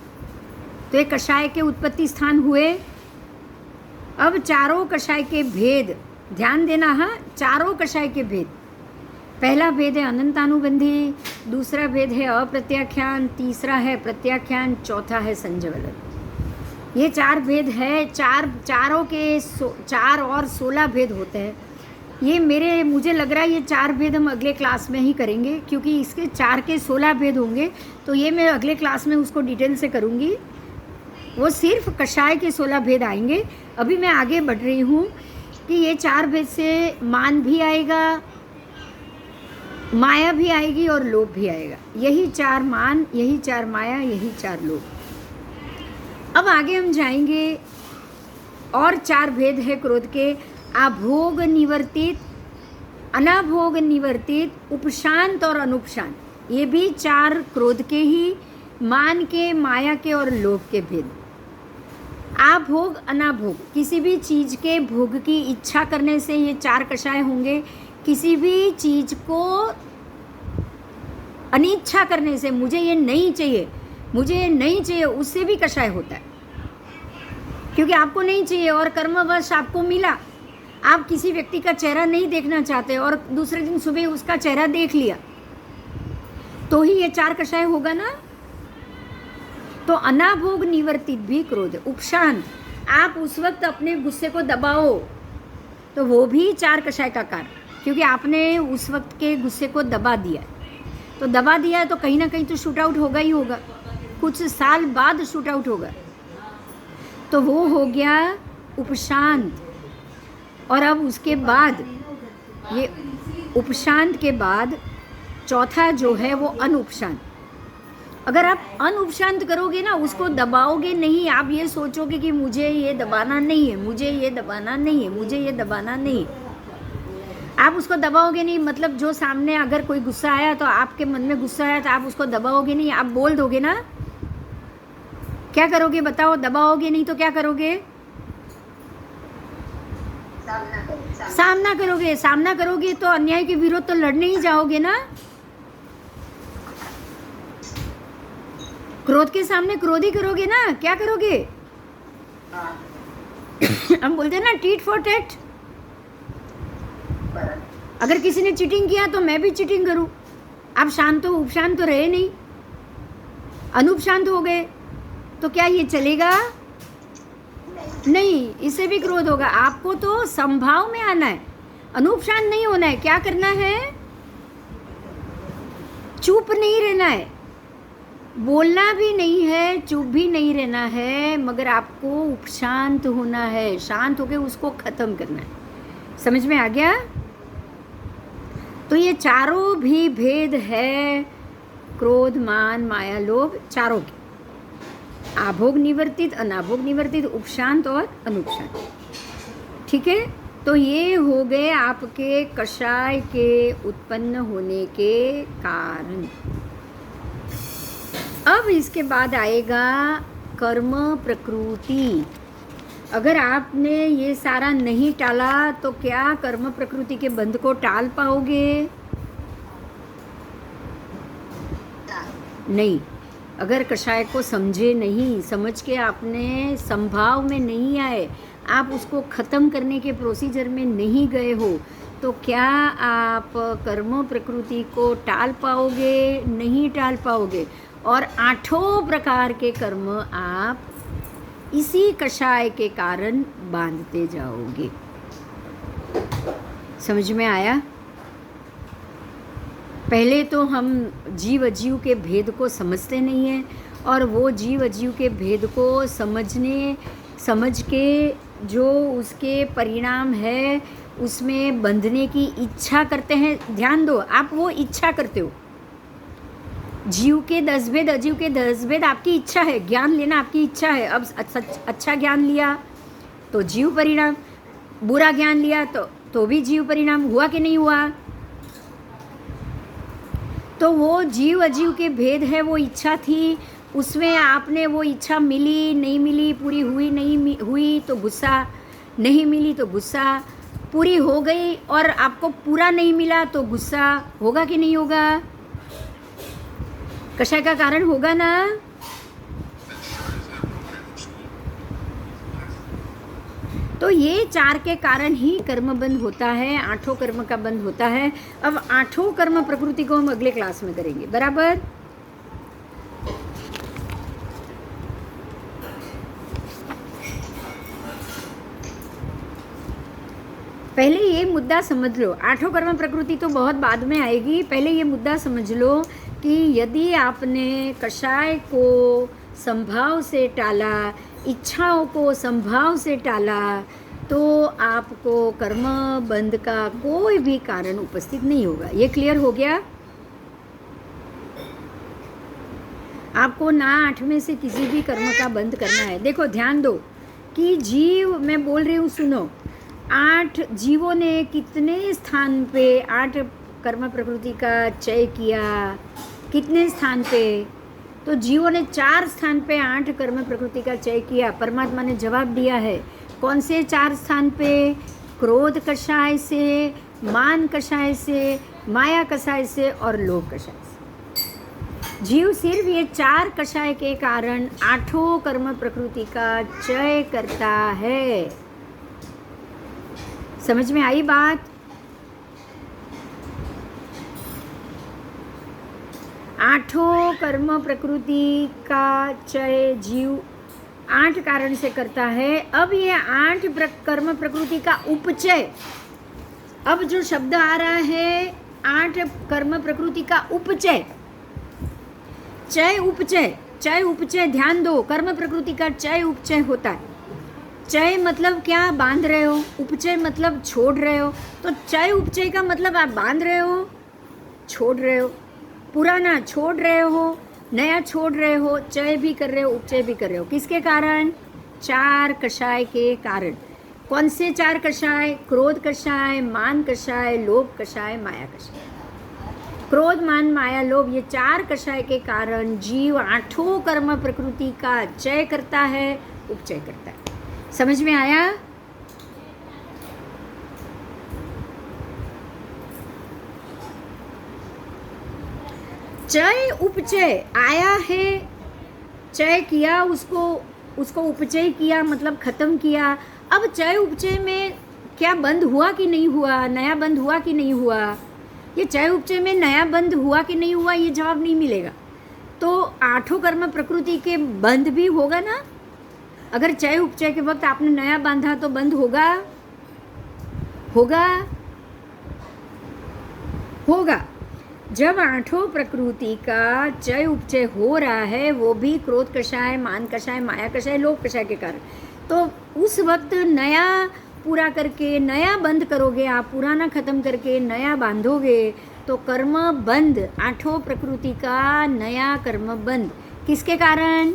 तो ये कषाय के उत्पत्ति स्थान हुए। अब चारों कषाय के भेद ध्यान देना। हाँ, चारों कषाय के भेद। पहला भेद है अनंतानुबंधी, दूसरा भेद है अप्रत्याख्यान, तीसरा है प्रत्याख्यान, चौथा है संजवलन। ये 4 भेद है, चारों के 4 और 16 भेद होते हैं। ये मुझे लग रहा है ये 4 भेद हम अगले क्लास में ही करेंगे, क्योंकि इसके 4 के 16 भेद होंगे, तो ये मैं अगले क्लास में उसको डिटेल से करूँगी। वो सिर्फ कषाय के 16 भेद आएंगे। अभी मैं आगे बढ़ रही हूँ कि ये 4 भेद से मान भी आएगा, माया भी आएगी और लोभ भी आएगा। यही 4 मान, यही 4 माया, यही 4 लोभ। अब आगे हम जाएंगे, और 4 भेद है क्रोध के, अभोग निवर्तित, अनाभोग निवर्तित, उपशांत और अनुपशांत। ये भी 4 क्रोध के ही, मान के, माया के और लोभ के भेद। अभोग अनाभोग, किसी भी चीज़ के भोग की इच्छा करने से ये 4 कषाय होंगे। किसी भी चीज़ को अनिच्छा करने से, मुझे ये नहीं चाहिए, मुझे ये नहीं चाहिए, उससे भी कषाय होता है। क्योंकि आपको नहीं चाहिए और कर्मवश आपको मिला। आप किसी व्यक्ति का चेहरा नहीं देखना चाहते और दूसरे दिन सुबह उसका चेहरा देख लिया, तो ही ये 4 कषाय होगा ना। तो अनाभोग निवर्तित भी क्रोध है। उपशांत, आप उस वक्त अपने गुस्से को दबाओ, तो वो भी 4 कषाय का कारण, क्योंकि आपने उस वक्त के गुस्से को दबा दिया। तो दबा दिया है तो कहीं ना कहीं तो शूट आउट होगा ही होगा, कुछ साल बाद शूट आउट होगा। तो वो हो गया उपशांत। और अब उसके बाद, ये उपशांत के बाद चौथा जो है वो अनुपशांत। अगर आप अनुपशांत करोगे ना, उसको दबाओगे नहीं, आप ये सोचोगे कि मुझे ये दबाना नहीं है, मुझे ये दबाना नहीं है, मुझे ये दबाना नहीं, आप उसको दबाओगे नहीं। मतलब जो सामने अगर कोई गुस्सा आया, तो आपके मन में गुस्सा आया, तो आप उसको दबाओगे नहीं, आप बोल दोगे ना। क्या करोगे बताओ? दबाओगे नहीं तो क्या करोगे? सामना करोगे तो अन्याय के विरोध तो लड़ने ही जाओगे ना। क्रोध के सामने क्रोध ही करोगे ना। क्या करोगे? हम बोलते हैं ना, टीट फॉर टैट। अगर किसी ने चीटिंग किया तो मैं भी चीटिंग करूं। आप उपशांत तो रहे नहीं, अनुपशांत हो गए, तो क्या ये चलेगा? नहीं, इससे भी क्रोध होगा। आपको तो संभाव में आना है, अनुपशांत नहीं होना है। क्या करना है? चुप नहीं रहना है, बोलना भी नहीं है, चुप भी नहीं रहना है, मगर आपको उपशांत होना है, शांत होकर उसको खत्म करना है। समझ में आ गया? तो ये चारों भी भेद है, क्रोध, मान, माया, लोभ, चारों के। आभोग निवर्तित, अनाभोग निवर्तित, उपशांत और अनुपशांत। ठीक है? तो ये हो गए आपके कषाय के उत्पन्न होने के कारण। अब इसके बाद आएगा कर्म प्रकृति। अगर आपने ये सारा नहीं टाला तो क्या कर्म प्रकृति के बंध को टाल पाओगे? नहीं। अगर कषाय को समझे नहीं, समझ के आपने संभाव में नहीं आए, आप उसको ख़त्म करने के प्रोसीजर में नहीं गए हो, तो क्या आप कर्म प्रकृति को टाल पाओगे? नहीं टाल पाओगे। और 8 प्रकार के कर्म आप इसी कषाय के कारण बांधते जाओगे। समझ में आया? पहले तो हम जीव अजीव के भेद को समझते नहीं हैं, और वो जीव अजीव के भेद को समझ के जो उसके परिणाम है उसमें बंधने की इच्छा करते हैं। ध्यान दो, आप वो इच्छा करते हो। जीव के 10 भेद, अजीव के 10 भेद आपकी इच्छा है, ज्ञान लेना आपकी इच्छा है। अब अच्छा ज्ञान लिया तो जीव परिणाम, बुरा ज्ञान लिया तो भी जीव परिणाम। हुआ कि नहीं हुआ? तो वो जीव अजीव के भेद है, वो इच्छा थी, उसमें आपने वो इच्छा मिली नहीं मिली, पूरी हुई नहीं हुई तो गुस्सा, नहीं मिली तो गुस्सा, पूरी हो गई और आपको पूरा नहीं मिला तो गुस्सा। होगा कि नहीं होगा? कषाय का कारण होगा ना। तो ये 4 के कारण ही कर्म बंध होता है, 8 कर्म का बंध होता है। अब 8 कर्म प्रकृति को हम अगले क्लास में करेंगे, बराबर। पहले ये मुद्दा समझ लो, आठों कर्म प्रकृति तो बहुत बाद में आएगी, पहले ये मुद्दा समझ लो कि यदि आपने कषाय को संभाव से टाला, इच्छाओं को संभाव से टाला, तो आपको कर्म बंध का कोई भी कारण उपस्थित नहीं होगा। ये क्लियर हो गया? आपको ना 8 में से किसी भी कर्म का बंध करना है। देखो ध्यान दो कि जीव, मैं बोल रही हूँ सुनो, 8 जीवों ने कितने स्थान पे 8 कर्म प्रकृति का चय किया, कितने स्थान पे? तो जीवों ने 4 स्थान पे 8 कर्म प्रकृति का चय किया। परमात्मा ने जवाब दिया है। कौन से 4 स्थान पे? क्रोध कषाय से, मान कषाय से, माया कषाय से और लोभ कषाय से। जीव सिर्फ ये 4 कषाय के कारण 8 कर्म प्रकृति का चय करता है। समझ में आई बात? 8 कर्म प्रकृति का चय जीव 8 कारण से करता है। अब ये 8 कर्म प्रकृति का उपचय, अब जो शब्द आ रहा है 8 कर्म प्रकृति का उपचय, चय उपचय, चय उपचय, ध्यान दो, कर्म प्रकृति का चय उपचय होता है। चय मतलब क्या? बांध रहे हो। उपचय मतलब छोड़ रहे हो। तो चय उपचय का मतलब आप बांध रहे हो, छोड़ रहे हो, पुराना छोड़ रहे हो, नया छोड़ रहे हो, चय भी कर रहे हो, उपचय भी कर रहे हो। किसके कारण? 4 कषाय के कारण। कौन से 4 कषाय? क्रोध कषाय, मान कषाय, लोभ कषाय, माया कषाय। क्रोध, मान, माया, लोभ, ये 4 कषाय के कारण जीव 8 कर्म प्रकृति का चय करता है, उपचय करता है। समझ में आया? चय उपचय आया है, चय किया, उसको उपचय किया मतलब खत्म किया। अब चय उपचय में क्या बंद हुआ कि नहीं हुआ? नया बंद हुआ कि नहीं हुआ? ये चय उपचय में नया बंद हुआ कि नहीं हुआ, ये जवाब नहीं मिलेगा। तो 8 कर्म प्रकृति के बंद भी होगा ना। अगर चय उपचय के वक्त आपने नया बांधा तो बंद होगा? होगा? होगा। जब 8 प्रकृति का चय उपचय हो रहा है, वो भी क्रोध कषाय, मान कषाय, माया कषाय, लोभ कषाय के कारण, तो उस वक्त नया पूरा करके नया बंद करोगे आप, पुराना खत्म करके नया बांधोगे, तो कर्म बंद, 8 प्रकृति का नया कर्म बंद किसके कारण?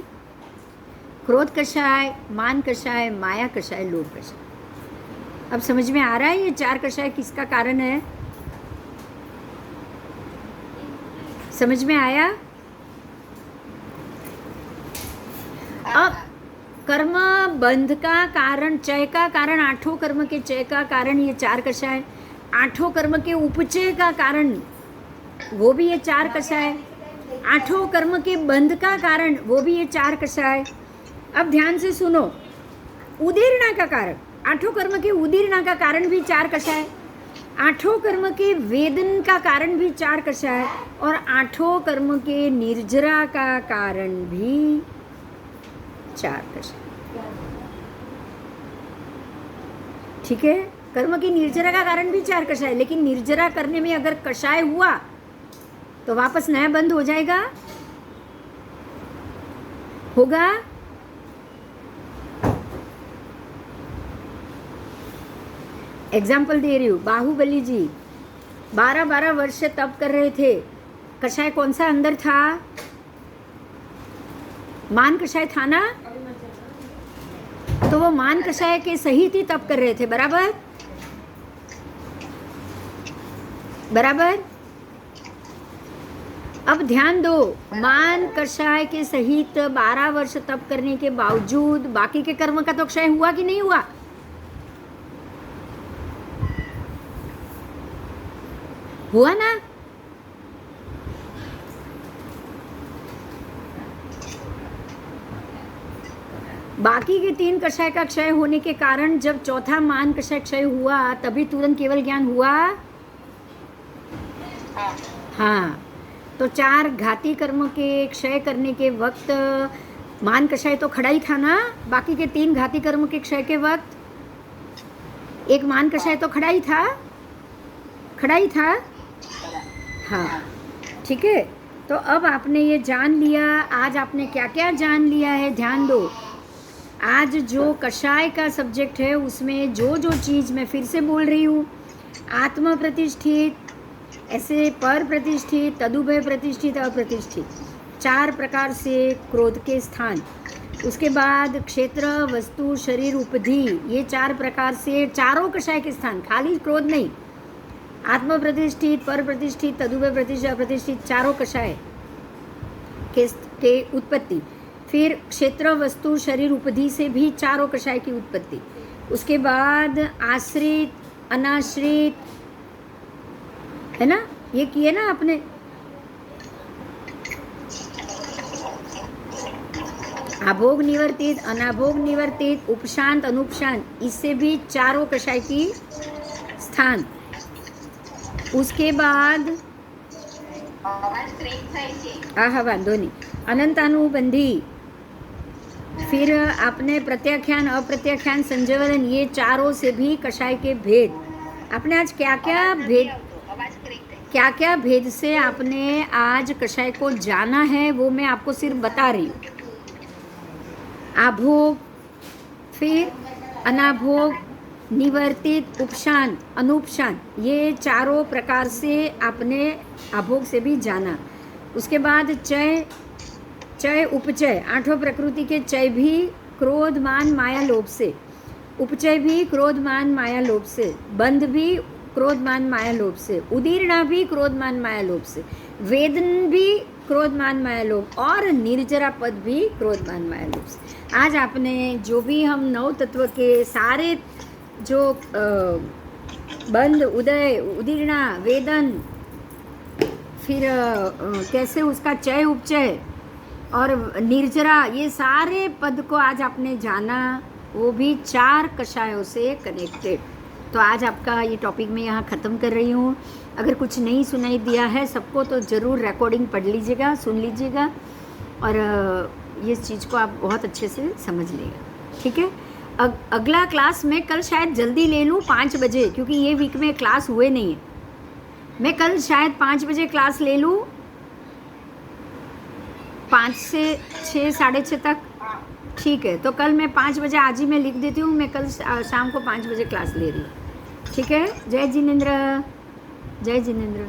क्रोध कषाय, मान कषाय, माया कषाय, लोभ कषाय। अब समझ में आ रहा है ये 4 कषाय किसका कारण है? समझ में आया? अब कर्म बंध का कारण, चय का कारण, 8 कर्म के चय का कारण ये 4 कषाय, 8 कर्म के उपचय का कारण वो भी ये 4 कषाय, 8 कर्म के बंध का कारण वो भी ये 4 कषाय। अब ध्यान से सुनो, उदीर्णा का कारण, 8 कर्म के उदीर्णा का कारण भी 4 कषाय, 8 कर्म के वेदन का कारण भी 4 कषाय और 8 कर्म के निर्जरा का कारण भी 4 कषाय। ठीक है? कर्म की निर्जरा का कारण भी 4 कषाय, लेकिन निर्जरा करने में अगर कषाय हुआ तो वापस नया बंद हो जाएगा? होगा? एग्जाम्पल दे रही हूँ, बाहुबली जी 12-12 वर्ष तप कर रहे थे। कषाय कौन सा अंदर था? मान कषाय था ना। तो वो मान कषाय के सहित ही तप कर रहे थे, बराबर? बराबर? अब ध्यान दो, मान कषाय के सहित 12 वर्ष तप करने के बावजूद बाकी के कर्म का तो क्षय हुआ कि नहीं हुआ? हुआ ना। बाकी के 3 कषाय का क्षय होने के कारण जब चौथा मान कषाय क्षय हुआ तभी तुरंत केवल ज्ञान हुआ। हाँ, तो 4 घाती कर्म के क्षय करने के वक्त मान कषाय तो खड़ा ही था ना, बाकी के 3 घाती कर्म के क्षय के वक्त। एक मान कषाय तो खड़ा ही था, खड़ा ही था। हाँ, ठीक है। तो अब आपने ये जान लिया, आज आपने क्या क्या जान लिया है, ध्यान दो। आज जो कषाय का सब्जेक्ट है उसमें जो जो चीज़ मैं फिर से बोल रही हूँ, आत्म प्रतिष्ठित, ऐसे पर प्रतिष्ठित, तदुभय प्रतिष्ठित, अप्रतिष्ठित, 4 प्रकार से क्रोध के स्थान। उसके बाद क्षेत्र, वस्तु, शरीर, उपधि, ये 4 प्रकार से चारों कषाय के स्थान, खाली क्रोध नहीं, आत्म प्रतिष्ठित, पर प्रतिष्ठित, तदुभय प्रतिष्ठित, अप्रतिष्ठित, चारों कषाय के उत्पत्ति। फिर क्षेत्र, वस्तु, शरीर, उपधि से भी चारों कषाय की उत्पत्ति। उसके बाद आश्रित, अनाश्रित, है ना, ये किए ना आपने। अभोग निवर्तित, अनाभोग निवर्तित, उपशांत, अनुपशांत, इससे भी चारों कषाय की स्थान। उसके बाद हाँ वांधो नहीं, अनंतानुबंधी, फिर आपने प्रत्याख्यान, अप्रत्याख्यान, संजयवदन, ये चारों से भी कषाय के भेद। आपने आज क्या क्या भेद, क्या क्या भेद से आपने आज कषाय को जाना है वो मैं आपको सिर्फ बता रही हूँ। आभोग, फिर अनाभोग, निवर्तित, उपशांत, अनुपशांत, ये चारों प्रकार से आपने आभोग से भी जाना। उसके बाद चय, चय उपचय, 8 प्रकृति के चय भी क्रोध मान माया लोभ से, उपचय भी क्रोध मान माया लोभ से, बंध भी क्रोध मान माया लोभ से, उदीर्णा भी क्रोध मान माया लोभ से, वेदन भी क्रोध मान माया लोभ, और निर्जरा पद भी क्रोध मान माया लोभ से। आज आपने जो भी हम 9 तत्व के सारे जो बंध, उदय, उदीर्णा, वेदन, फिर कैसे उसका चय उपचय और निर्जरा, ये सारे पद को आज आपने जाना, वो भी 4 कषायों से कनेक्टेड। तो आज आपका ये टॉपिक मैं यहाँ ख़त्म कर रही हूँ। अगर कुछ नहीं सुनाई दिया है सबको तो ज़रूर रिकॉर्डिंग पढ़ लीजिएगा, सुन लीजिएगा, और ये चीज़ को आप बहुत अच्छे से समझ लीजिएगा, ठीक है। अगला क्लास मैं कल शायद जल्दी ले लूँ 5 बजे, क्योंकि ये वीक में क्लास हुए नहीं है। मैं कल शायद 5 बजे क्लास ले लूँ, 5 से 6, 6:30 तक, ठीक है। तो कल मैं 5 बजे, आज ही मैं लिख देती हूँ, मैं कल शाम को 5 बजे क्लास ले रही हूँ, ठीक है। जय जिनेंद्र, जय जिनेंद्र।